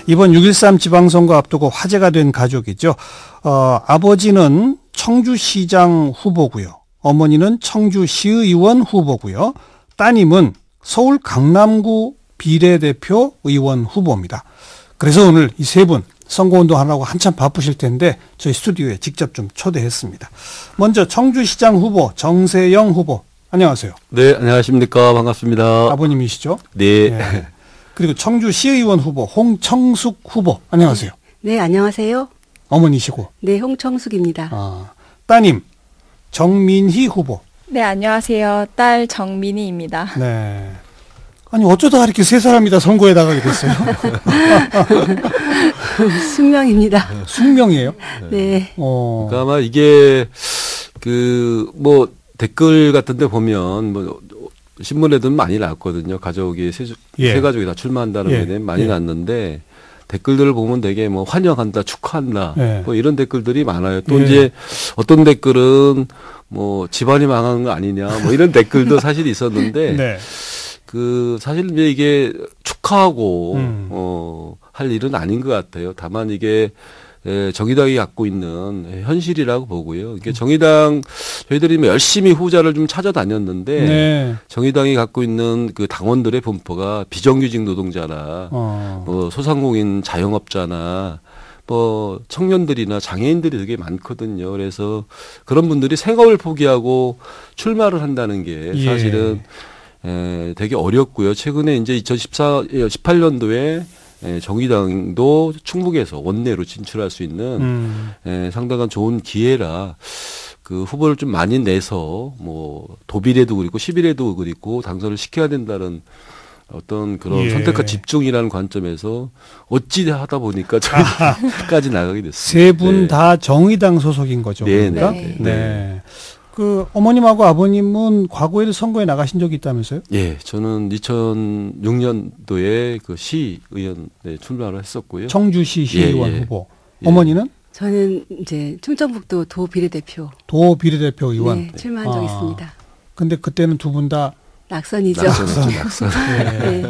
Speaker 2: 이번 6.13 지방선거 앞두고 화제가 된 가족이죠. 아버지는 청주시장 후보고요. 어머니는 청주시의원 후보고요. 따님은 서울 강남구 비례대표 의원 후보입니다. 그래서 오늘 이 세 분 선거운동하려고 한참 바쁘실 텐데 저희 스튜디오에 직접 좀 초대했습니다. 먼저 청주시장 후보 정세영 후보. 안녕하세요.
Speaker 13: 네, 안녕하십니까. 반갑습니다.
Speaker 2: 아버님이시죠?
Speaker 13: 네.
Speaker 2: 네. 그리고 청주시의원 후보 홍청숙 후보. 안녕하세요.
Speaker 14: 네, 안녕하세요.
Speaker 2: 어머니시고.
Speaker 14: 네, 홍청숙입니다.
Speaker 2: 따님 정민희 후보.
Speaker 15: 네, 안녕하세요. 딸 정민희입니다.
Speaker 2: 네. 아니 어쩌다가 이렇게 세 사람이 다 선거에 나가게 됐어요?
Speaker 14: 숙명입니다.
Speaker 2: 숙명이에요?
Speaker 14: 네.
Speaker 13: 그러니까 아마 이게 뭐 댓글 같은데 보면 뭐 신문에도 많이 났거든요. 가족이 세 가족이 다 출마한다는 게 많이 났는데 댓글들을 보면 되게 뭐 환영한다, 축하한다, 뭐 이런 댓글들이 많아요. 또 이제 어떤 댓글은 뭐 집안이 망한 거 아니냐, 뭐 이런 댓글도 사실 있었는데 사실 이제 이게 축하하고 할 일은 아닌 것 같아요. 다만 이게 정의당이 갖고 있는 현실이라고 보고요. 이게 정의당 저희들이 열심히 후보자를 좀 찾아다녔는데 정의당이 갖고 있는 그 당원들의 분포가 비정규직 노동자나 뭐 소상공인 자영업자나 뭐 청년들이나 장애인들이 되게 많거든요. 그래서 그런 분들이 생업을 포기하고 출마를 한다는 게 사실은 되게 어렵고요. 최근에 이제 2018년도에 정의당도 충북에서 원내로 진출할 수 있는 상당한 좋은 기회라 그 후보를 좀 많이 내서 뭐 도비례도 그렇고 11회도 그렇고 당선을 시켜야 된다는 어떤 그런 선택과 집중이라는 관점에서 어찌 하다 보니까 저희까지 나가게 됐습니다.
Speaker 2: 세 분 다 정의당 소속인 거죠. 그러니까? 네. 그 어머님하고 아버님은 과거에도 선거에 나가신 적이 있다면서요?
Speaker 13: 예, 저는 2006년도에 그 시의원에 출마를 했었고요.
Speaker 2: 청주시 시의원 후보. 어머니는?
Speaker 14: 저는 이제 충청북도 도 비례대표.
Speaker 2: 도 비례대표 의원.
Speaker 14: 네, 출마한 적이 있습니다.
Speaker 2: 근데 그때는 두 분 다
Speaker 14: 낙선이죠.
Speaker 13: 낙선.
Speaker 2: 네.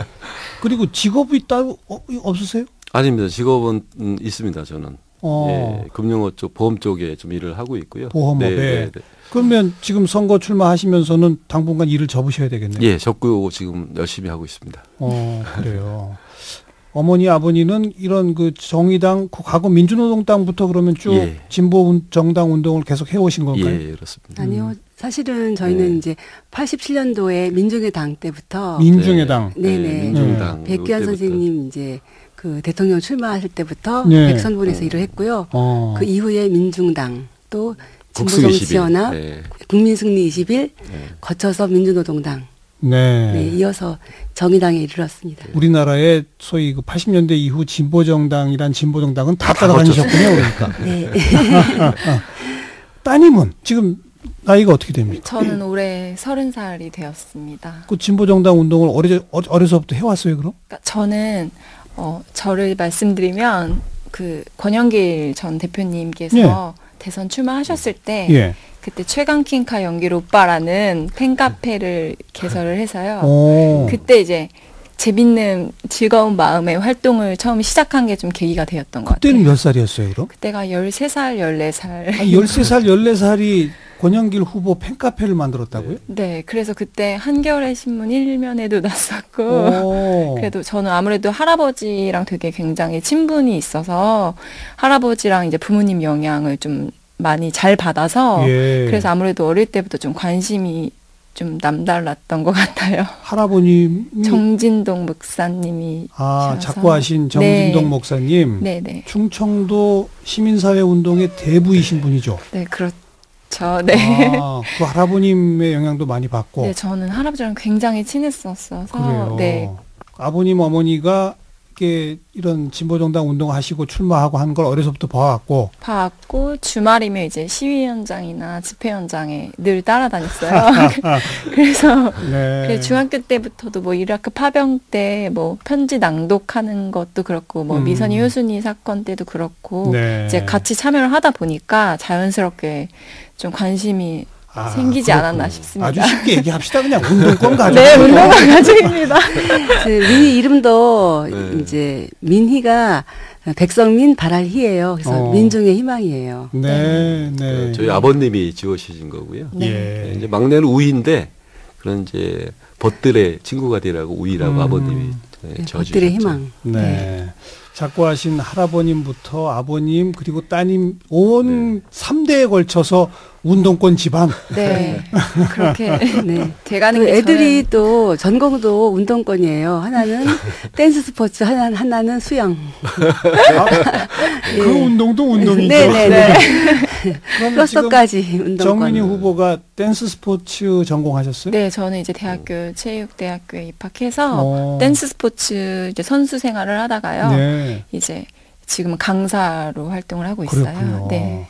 Speaker 2: 그리고 직업이 따로 없으세요?
Speaker 13: 아닙니다. 직업은 있습니다. 저는. 예, 금융업 쪽, 보험 쪽에 좀 일을 하고 있고요.
Speaker 2: 보험업에. 네. 그러면 지금 선거 출마하시면서는 당분간 일을 접으셔야 되겠네요.
Speaker 13: 예, 접고 지금 열심히 하고 있습니다.
Speaker 2: 그래요. 어머니, 아버님은 이런 그 정의당, 과거 민주노동당부터 그러면 쭉
Speaker 13: 예.
Speaker 2: 진보 정당 운동을 계속 해오신 건가요?
Speaker 13: 예, 그렇습니다.
Speaker 14: 아니요. 사실은 저희는 이제 87년도에 민중의 당 때부터.
Speaker 2: 민중의 당.
Speaker 14: 네네.
Speaker 13: 민중당.
Speaker 14: 백규환 선생님 이제 그 대통령 출마하실 때부터
Speaker 2: 네.
Speaker 14: 백선본에서 일을 했고요. 그 이후에 민중당 또 진보정치연합, 국민승리 21 거쳐서 민주노동당. 네, 이어서 정의당에 이르렀습니다.
Speaker 2: 우리나라의 소위 그 80년대 이후 진보정당이란 진보정당은 다 따라다니셨군요, 그러니까.
Speaker 14: 네.
Speaker 2: 따님은 지금 나이가 어떻게 됩니까?
Speaker 15: 저는 올해 30살이 되었습니다.
Speaker 2: 그 진보정당 운동을 어려서부터 해왔어요, 그럼?
Speaker 15: 그러니까 저는 저를 말씀드리면 그 권영길 전 대표님께서 대선 출마하셨을 때 그때 최강킹카 연길 오빠라는 팬카페를 개설을 해서요. 그때 이제 재밌는 즐거운 마음의 활동을 처음 시작한 게 좀 계기가 되었던 것 같아요.
Speaker 2: 그때는 몇 살이었어요, 그럼?
Speaker 15: 그때가 13살, 14살.
Speaker 2: 13살, 14살이 권영길 후보 팬카페를 만들었다고요?
Speaker 15: 네, 그래서 그때 한겨레 신문 1면에도 났었고, 그래도 저는 아무래도 할아버지랑 되게 굉장히 친분이 있어서 할아버지랑 이제 부모님 영향을 좀 많이 잘 받아서 그래서 아무래도 어릴 때부터 좀 관심이 좀 남달랐던 것 같아요.
Speaker 2: 할아버님
Speaker 15: 정진동 목사님이
Speaker 2: 작고하신 정진동 목사님.
Speaker 15: 네네.
Speaker 2: 충청도 시민사회 운동의 대부이신 분이죠.
Speaker 15: 네, 그렇죠. 네.
Speaker 2: 그 할아버님의 영향도 많이 받고.
Speaker 15: 네, 저는 할아버지랑 굉장히 친했었어서.
Speaker 2: 그래요.
Speaker 15: 네.
Speaker 2: 아버님, 어머니가 이런 진보정당 운동하시고 출마하고 하는 걸 어려서부터 봐왔고
Speaker 15: 주말이면 이제 시위 현장이나 집회 현장에 늘 따라다녔어요. 그래서 중학교 때부터도 뭐 이라크 파병 때 뭐 편지 낭독하는 것도 그렇고 뭐 미선이 효순이 사건 때도 그렇고 이제 같이 참여를 하다 보니까 자연스럽게 좀 관심이 생기지 않았나 싶습니다.
Speaker 2: 아주 쉽게 얘기합시다. 그냥 운동권 가족.
Speaker 15: 네, 운동권 가족입니다.
Speaker 14: 민희 이름도 이제 민희가 백성민 발할희예요. 그래서 민중의 희망이에요.
Speaker 2: 네.
Speaker 13: 저희 아버님이 지어주신 거고요.
Speaker 2: 네.
Speaker 13: 이제 막내는 우희인데 그런 이제 벗들의 친구가 되라고 우희라고 아버님이 지어주셨죠.
Speaker 14: 벗들의 희망.
Speaker 2: 네. 작고하신 할아버님부터 아버님 그리고 따님 온 3대에 걸쳐서 운동권 집안.
Speaker 15: 네. 그렇게 돼가는
Speaker 14: 그
Speaker 15: 게
Speaker 14: 애들이 또 전공도 운동권이에요. 하나는 댄스 스포츠, 하나는 수영.
Speaker 2: 그 운동도 운동이죠.
Speaker 14: 네네네. 플러스까지 운동권.
Speaker 2: 정민희 후보가 댄스 스포츠 전공하셨어요?
Speaker 15: 네, 저는 이제 대학교 체육대학교에 입학해서 댄스 스포츠 이제 선수 생활을 하다가요. 이제 지금 강사로 활동을 하고 있어요.
Speaker 2: 그렇군요.
Speaker 15: 네.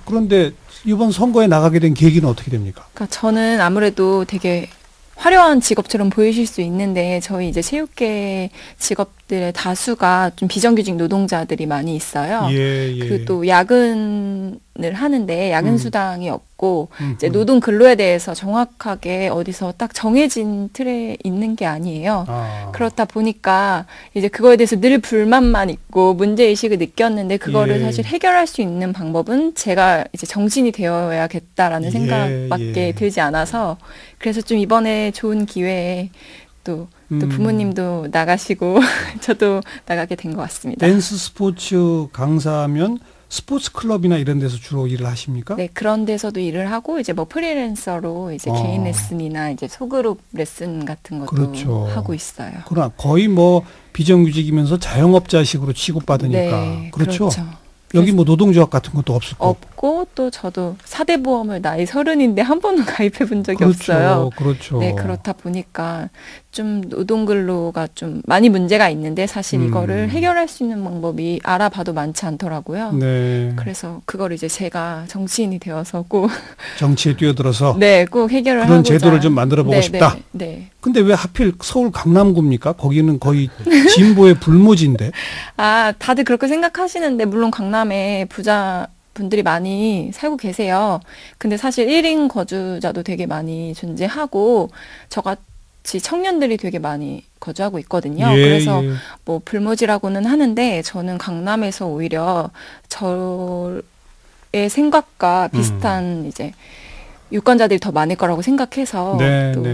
Speaker 2: 그런데 이번 선거에 나가게 된 계기는 어떻게 됩니까?
Speaker 15: 그러니까 저는 아무래도 되게 화려한 직업처럼 보이실 수 있는데 저희 이제 체육계 직업들의 다수가 좀 비정규직 노동자들이 많이 있어요. 그리고 또 야근을 하는데 야근 수당이 없고 이제 노동 근로에 대해서 정확하게 어디서 딱 정해진 틀에 있는 게 아니에요. 그렇다 보니까 이제 그거에 대해서 늘 불만만 있고 문제의식을 느꼈는데 그거를 사실 해결할 수 있는 방법은 제가 이제 정신이 되어야겠다라는 생각밖에 들지 않아서 그래서 좀 이번에 좋은 기회에 또 부모님도 나가시고 저도 나가게 된 것 같습니다.
Speaker 2: 댄스 스포츠 강사면 스포츠 클럽이나 이런 데서 주로 일을 하십니까?
Speaker 15: 네, 그런 데서도 일을 하고 이제 뭐 프리랜서로 이제 개인 레슨이나 이제 소그룹 레슨 같은 것도 하고 있어요.
Speaker 2: 그러나 거의 뭐 비정규직이면서 자영업자식으로 취급받으니까 그렇죠. 여기 뭐 노동조합 같은 것도 없을 거고.
Speaker 15: 없고 또 저도 4대 보험을 나이 30인데 한 번도 가입해 본 적이 없어요.
Speaker 2: 그렇죠.
Speaker 15: 네, 그렇다 보니까 좀 노동근로가 좀 많이 문제가 있는데 사실 이거를 해결할 수 있는 방법이 알아봐도 많지 않더라고요.
Speaker 2: 네.
Speaker 15: 그래서 그걸 이제 제가 정치인이 되어서 꼭
Speaker 2: 정치에 뛰어들어서
Speaker 15: 꼭 해결을
Speaker 2: 그런
Speaker 15: 하고자.
Speaker 2: 제도를 좀 만들어보고 싶다.
Speaker 15: 네.
Speaker 2: 근데 왜 하필 서울 강남구입니까? 거기는 거의 진보의 불모지인데.
Speaker 15: 다들 그렇게 생각하시는데 물론 강남에 부자 분들이 많이 살고 계세요. 근데 사실 1인 거주자도 되게 많이 존재하고 저같이 청년들이 되게 많이 거주하고 있거든요. 그래서 뭐 불모지라고는 하는데 저는 강남에서 오히려 저의 생각과 비슷한 이제 유권자들이 더 많을 거라고 생각해서 또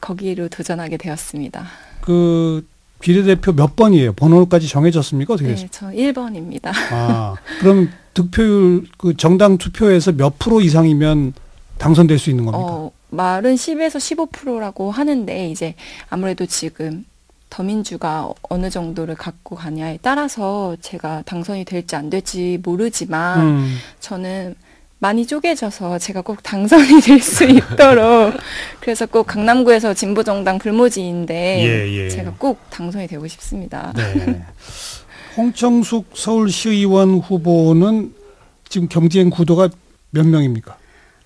Speaker 15: 거기로 도전하게 되었습니다.
Speaker 2: 그 비례대표 몇 번이에요? 번호까지 정해졌습니까? 어떻게 됐습니까?
Speaker 15: 저 1번입니다.
Speaker 2: 아, 그럼 득표율 그 정당 투표에서 몇 프로 이상이면 당선될 수 있는 겁니까?
Speaker 15: 말은 10에서 15%라고 하는데 이제 아무래도 지금 더민주가 어느 정도를 갖고 가냐에 따라서 제가 당선이 될지 안 될지 모르지만 저는 많이 쪼개져서 제가 꼭 당선이 될 수 있도록 그래서 꼭 강남구에서 진보정당 불모지인데 제가 꼭 당선이 되고 싶습니다.
Speaker 2: 네. 홍청숙 서울시의원 후보는 지금 경쟁 구도가 몇 명입니까?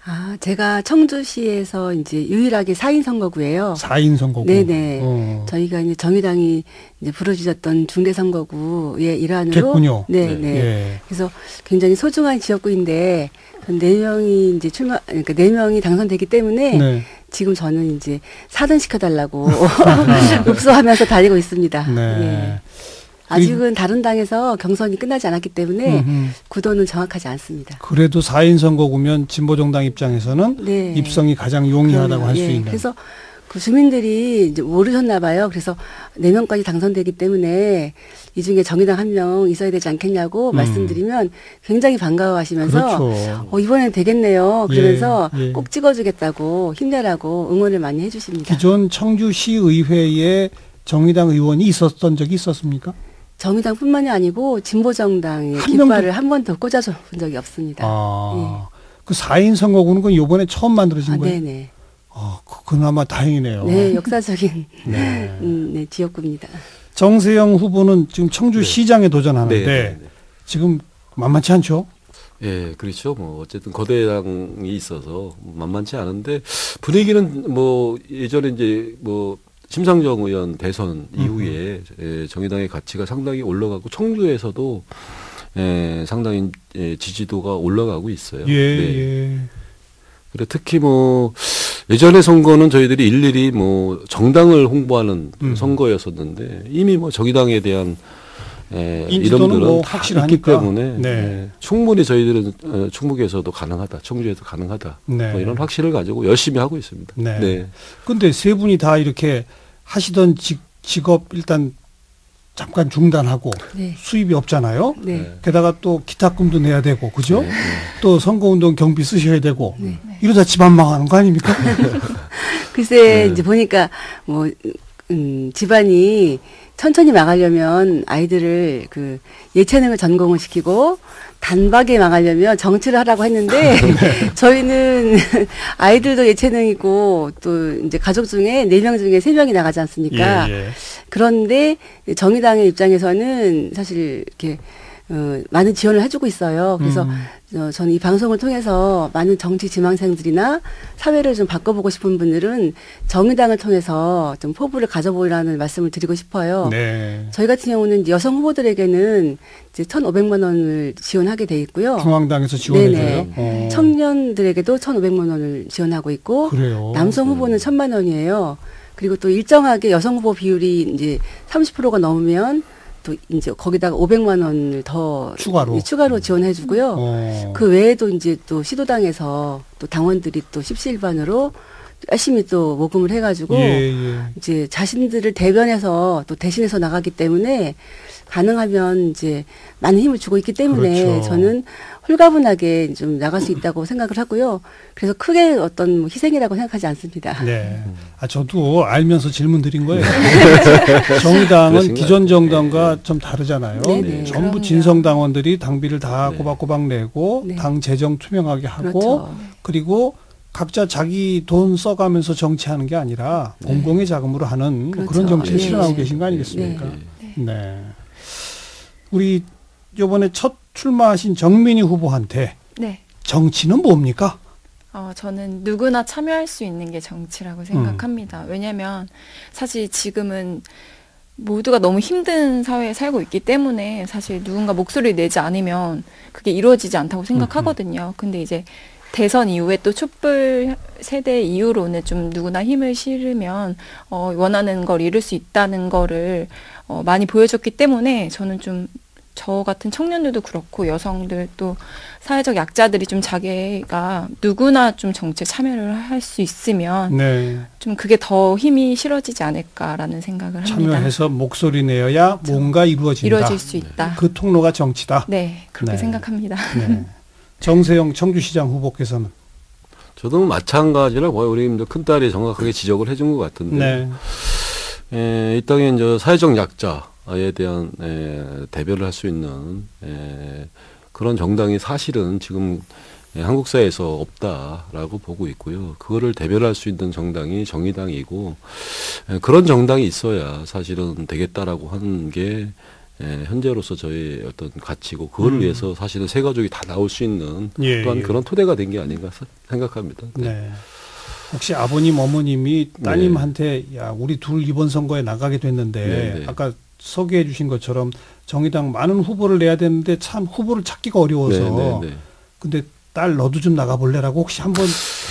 Speaker 14: 아, 제가 청주시에서 이제 유일하게 4인 선거구예요.
Speaker 2: 4인 선거구.
Speaker 14: 네네. 저희가 이제 정의당이 이제 부르짖었던 중대 선거구의 일환으로.
Speaker 2: 됐군요.
Speaker 14: 네네. 그래서 굉장히 소중한 지역구인데 4명이 이제 그러니까 4명이 당선되기 때문에 지금 저는 이제 4등 시켜달라고 읍소하면서 다니고 있습니다. 네. 아직은 다른 당에서 경선이 끝나지 않았기 때문에 구도는 정확하지 않습니다.
Speaker 2: 그래도 4인 선거구면 진보정당 입장에서는 입성이 가장 용이하다고 할 수 있는.
Speaker 14: 그래서 그 주민들이 이제 모르셨나 봐요. 그래서 4명까지 당선되기 때문에 이 중에 정의당 1명 있어야 되지 않겠냐고 말씀드리면 굉장히 반가워하시면서
Speaker 2: 그렇죠.
Speaker 14: 이번엔 되겠네요. 그러면서 꼭 찍어주겠다고 힘내라고 응원을 많이 해주십니다.
Speaker 2: 기존 청주시의회에 정의당 의원이 있었던 적이 있었습니까?
Speaker 14: 정의당뿐만이 아니고 진보정당의 깃발을 한 번도 꽂아줘 본 적이 없습니다.
Speaker 2: 그 4인 선거구는 그 이번에 처음 만들어진 거예요?
Speaker 14: 네네.
Speaker 2: 그나마 다행이네요.
Speaker 14: 네, 역사적인 지역구입니다.
Speaker 2: 정세영 후보는 지금 청주시장에 도전하는데 지금 만만치 않죠?
Speaker 13: 예, 그렇죠. 뭐 어쨌든 거대당이 있어서 만만치 않은데 분위기는 뭐 예전에 이제 뭐 심상정 의원 대선 이후에 정의당의 가치가 상당히 올라가고 청주에서도 상당히 지지도가 올라가고 있어요. 그래 특히 뭐 예전의 선거는 저희들이 일일이 뭐 정당을 홍보하는 선거였었는데 이미 뭐 정의당에 대한 이름들은
Speaker 2: 뭐
Speaker 13: 다 있기 때문에 충분히 저희들은 충북에서도 가능하다, 청주에서 가능하다 뭐 이런 확신을 가지고 열심히 하고 있습니다.
Speaker 2: 그런데 세 분이 다 이렇게 하시던 직업 일단 잠깐 중단하고 수입이 없잖아요. 게다가 또 기타금도 내야 되고, 그죠? 또 선거운동 경비 쓰셔야 되고 이러다 집안 망하는 거 아닙니까?
Speaker 14: 글쎄 이제 보니까 뭐 집안이 천천히 망하려면 아이들을 그 예체능을 전공을 시키고 단박에 망하려면 정치를 하라고 했는데 저희는 아이들도 예체능이고 또 이제 가족 중에 4명 중에 3명이 나가지 않습니까? 그런데 정의당의 입장에서는 사실 이렇게 많은 지원을 해주고 있어요. 그래서 저는 이 방송을 통해서 많은 정치 지망생들이나 사회를 좀 바꿔보고 싶은 분들은 정의당을 통해서 좀 포부를 가져보라는 말씀을 드리고 싶어요. 저희 같은 경우는 여성 후보들에게는 이제 1,500만 원을 지원하게 돼 있고요.
Speaker 2: 중앙당에서 지원해줘요?
Speaker 14: 청년들에게도 1,500만 원을 지원하고 있고 남성 후보는 1,000만 원이에요. 그리고 또 일정하게 여성 후보 비율이 이제 30%가 넘으면 또 이제 거기다가 500만 원을 더 추가로 지원해 주고요. 그 외에도 이제 또 시도당에서 또 당원들이 또 십시일반으로 열심히 또 모금을 해가지고 이제 자신들을 대변해서 또 대신해서 나가기 때문에 가능하면 이제 많은 힘을 주고 있기 때문에 저는 홀가분하게 좀 나갈 수 있다고 생각을 하고요. 그래서 크게 어떤 희생이라고 생각하지 않습니다.
Speaker 2: 저도 알면서 질문 드린 거예요. 정의당은 기존 정당과 좀 다르잖아요. 전부 진성당원들이 당비를 다 꼬박꼬박 내고 당 재정 투명하게 하고 그리고 각자 자기 돈 써가면서 정치하는 게 아니라 공공의 자금으로 하는 그런 정치를 실현하고 계신 거 아니겠습니까? 우리 이번에 첫 출마하신 정민희 후보한테 정치는 뭡니까?
Speaker 15: 저는 누구나 참여할 수 있는 게 정치라고 생각합니다. 왜냐하면 사실 지금은 모두가 너무 힘든 사회에 살고 있기 때문에 사실 누군가 목소리를 내지 않으면 그게 이루어지지 않다고 생각하거든요. 근데 이제 대선 이후에 또 촛불 세대 이후로는 좀 누구나 힘을 실으면 원하는 걸 이룰 수 있다는 거를 많이 보여줬기 때문에 저는 좀 저 같은 청년들도 그렇고 여성들 또 사회적 약자들이 좀 자기가 누구나 좀 정치에 참여를 할 수 있으면 네. 좀 그게 더 힘이 실어지지 않을까라는 생각을 합니다.
Speaker 2: 참여해서 목소리 내어야 뭔가
Speaker 15: 이루어질 수 있다.
Speaker 2: 그 통로가 정치다.
Speaker 15: 네, 그렇게 생각합니다.
Speaker 2: 네. 정세영 청주시장 후보께서는
Speaker 13: 저도 마찬가지라 보여. 우리 큰딸이 정확하게 지적을 해준 것 같은데 이 땅에 이제 사회적 약자에 대한 대변을 할 수 있는 그런 정당이 사실은 지금 한국 사회에서 없다라고 보고 있고요. 그거를 대변할 수 있는 정당이 정의당이고 그런 정당이 있어야 사실은 되겠다라고 하는 게 현재로서 저희 어떤 가치고 그걸 위해서 사실은 세 가족이 다 나올 수 있는 또한 그런 토대가 된 게 아닌가 생각합니다.
Speaker 2: 네. 혹시 아버님 어머님이 따님한테 야 우리 둘 이번 선거에 나가게 됐는데 아까 소개해 주신 것처럼 정의당 많은 후보를 내야 되는데 참 후보를 찾기가 어려워서 근데 딸 너도 좀 나가볼래라고 혹시 한번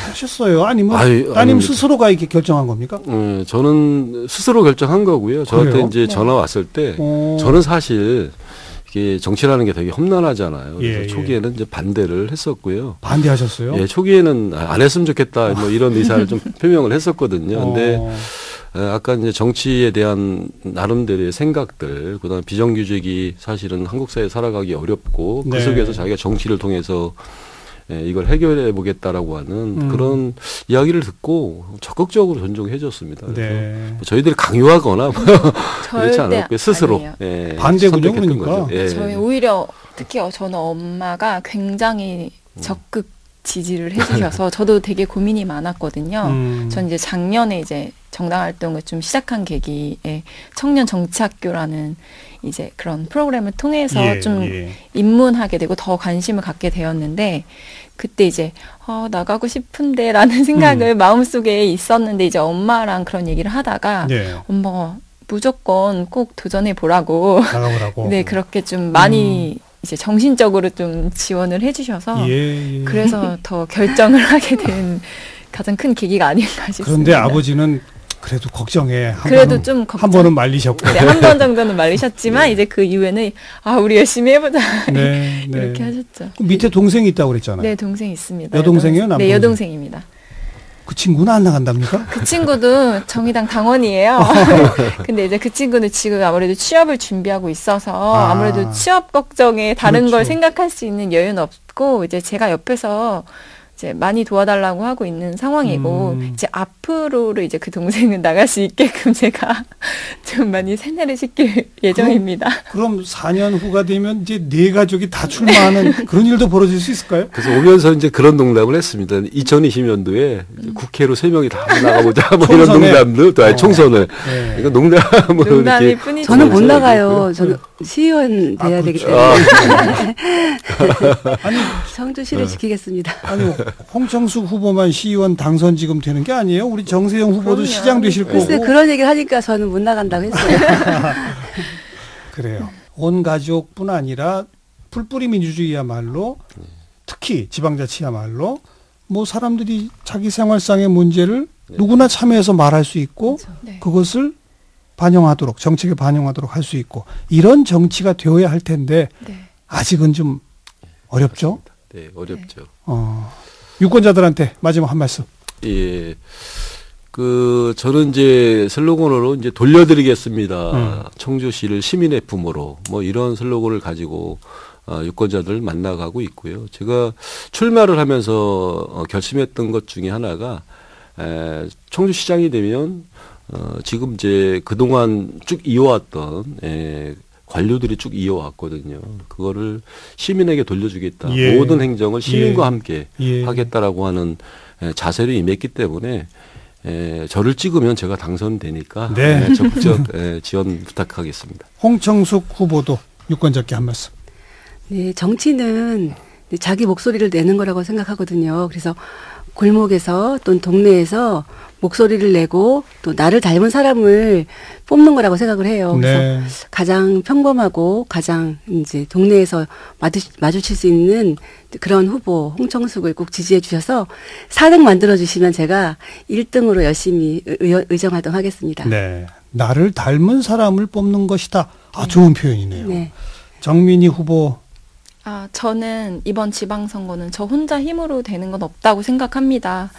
Speaker 2: 하셨어요? 아니면 따님 스스로가 이렇게 결정한 겁니까?
Speaker 13: 저는 스스로 결정한 거고요. 저한테 이제 전화 왔을 때 저는 사실 이게 정치라는 게 되게 험난하잖아요. 그래서 초기에는 이제 반대를 했었고요.
Speaker 2: 반대하셨어요?
Speaker 13: 예, 초기에는 안 했으면 좋겠다 뭐 이런 의사를 좀 표명을 했었거든요. 근데 아까 이제 정치에 대한 나름대로의 생각들, 그다음 비정규직이 사실은 한국 사회에 살아가기 어렵고 그 속에서 자기가 정치를 통해서 이걸 해결해 보겠다라고 하는 그런 이야기를 듣고 적극적으로 존중해 줬습니다. 뭐 저희들이 강요하거나 그렇지 않았고요. 스스로
Speaker 2: 반대군요, 그러니까.
Speaker 15: 저희 오히려 특히 저는 엄마가 굉장히 적극 지지를 해주셔서 저도 되게 고민이 많았거든요. 전 이제 작년에 이제 정당 활동을 좀 시작한 계기에 청년 정치학교라는 이제 그런 프로그램을 통해서 좀 입문하게 되고 더 관심을 갖게 되었는데 그때 이제 나가고 싶은데라는 생각을 마음속에 있었는데 이제 엄마랑 그런 얘기를 하다가 엄마가 무조건 꼭 도전해 보라고
Speaker 2: 나가보라고
Speaker 15: 네 그렇게 좀 많이 이제 정신적으로 좀 지원을 해주셔서 그래서 더 결정을 하게 된 가장 큰 계기가 아닌가 싶습니다.
Speaker 2: 그런데 아버지는 그래도 걱정해.
Speaker 15: 그래도 좀 걱정.
Speaker 2: 한 번은 말리셨고.
Speaker 15: 네, 한 번 정도는 말리셨지만 이제 그 이후에는 우리 열심히 해보자 이렇게 하셨죠.
Speaker 2: 밑에 동생이 있다고 그랬잖아요.
Speaker 15: 네, 동생 있습니다.
Speaker 2: 여동생이요? 남동생?
Speaker 15: 네, 여동생입니다.
Speaker 2: 그 친구는 안 나간답니까?
Speaker 15: 그 친구도 정의당 당원이에요. 근데 이제 그 친구는 지금 아무래도 취업을 준비하고 있어서 아무래도 취업 걱정에 다른 걸 생각할 수 있는 여유는 없고 이제 제가 옆에서 이제 많이 도와달라고 하고 있는 상황이고 이제 앞으로를 이제 그 동생은 나갈 수 있게끔 제가 좀 많이 세뇌를 시킬 예정입니다.
Speaker 2: 그럼 4년 후가 되면 이제 네 가족이 다 출마하는 그런 일도 벌어질 수 있을까요?
Speaker 13: 그래서 오면서 이제 그런 농담을 했습니다. 2020년도에 국회로 3명이 다 나가보자 뭐 이런 농담도 총선을 이거
Speaker 15: 농담이 뿐이죠.
Speaker 14: 저는 못 나가요. 저는 시의원 돼야 되기 때문에
Speaker 2: 아니
Speaker 14: 청주시를 지키겠습니다.
Speaker 2: 아니 홍청숙 후보만 시의원 당선 지금 되는 게 아니에요? 우리 정세영 후보도 시장 되실 거고.
Speaker 14: 글쎄 그런 얘기를 하니까 저는 못 나간다고 했어요.
Speaker 2: 그래요. 온 가족뿐 아니라 풀뿌리 민주주의야말로 특히 지방자치야말로 뭐 사람들이 자기 생활상의 문제를 누구나 참여해서 말할 수 있고 그것을 반영하도록 정책에 반영하도록 할 수 있고 이런 정치가 되어야 할 텐데 아직은 좀 어렵죠?
Speaker 13: 네, 어렵죠.
Speaker 2: 유권자들한테 마지막 한 말씀.
Speaker 13: 예. 저는 이제 슬로건으로 이제 돌려드리겠습니다. 청주시를 시민의 품으로 뭐 이런 슬로건을 가지고 유권자들 만나가고 있고요. 제가 출마를 하면서 결심했던 것 중에 하나가 청주시장이 되면 지금 이제 그동안 쭉 이어왔던 관료들이 쭉 이어왔거든요. 그거를 시민에게 돌려주겠다. 모든 행정을 시민과 함께 하겠다라고 하는 자세를 임했기 때문에 저를 찍으면 제가 당선되니까 적극적 지원 부탁하겠습니다.
Speaker 2: 홍청숙 후보도 유권자께 한 말씀.
Speaker 14: 네, 정치는 자기 목소리를 내는 거라고 생각하거든요. 그래서 골목에서 또는 동네에서 목소리를 내고 또 나를 닮은 사람을 뽑는 거라고 생각을 해요. 그래서
Speaker 2: 네.
Speaker 14: 가장 평범하고 가장 이제 동네에서 마주칠 수 있는 그런 후보 홍청숙을 꼭 지지해 주셔서 4등 만들어 주시면 제가 1등으로 열심히 의정 활동하겠습니다.
Speaker 2: 네. 나를 닮은 사람을 뽑는 것이다. 아, 좋은 표현이네요.
Speaker 14: 네.
Speaker 2: 정민희 후보.
Speaker 15: 저는 이번 지방선거는 저 혼자 힘으로 되는 건 없다고 생각합니다.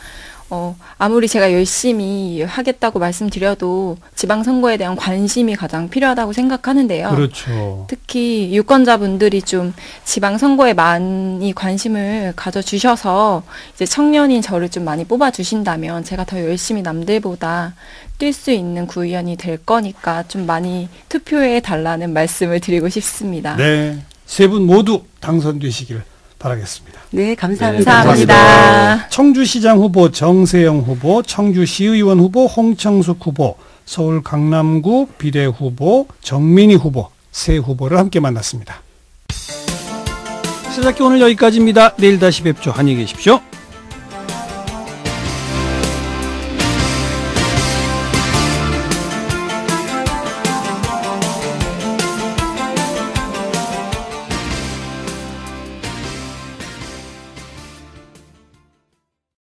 Speaker 15: 아무리 제가 열심히 하겠다고 말씀드려도 지방선거에 대한 관심이 가장 필요하다고 생각하는데요.
Speaker 2: 그렇죠.
Speaker 15: 특히 유권자분들이 좀 지방선거에 많이 관심을 가져주셔서 이제 청년인 저를 좀 많이 뽑아주신다면 제가 더 열심히 남들보다 뛸 수 있는 구의원이 될 거니까 좀 많이 투표해 달라는 말씀을 드리고 싶습니다.
Speaker 2: 네. 세 분 모두 당선되시길 바라겠습니다.
Speaker 14: 네, 감사합니다.
Speaker 15: 감사합니다.
Speaker 2: 청주시장 후보 정세영 후보, 청주시의원 후보 홍청숙 후보, 서울 강남구 비례 후보 정민희 후보 세 후보를 함께 만났습니다. 시작기 오늘 여기까지입니다. 내일 다시 뵙죠. 안녕히 계십시오.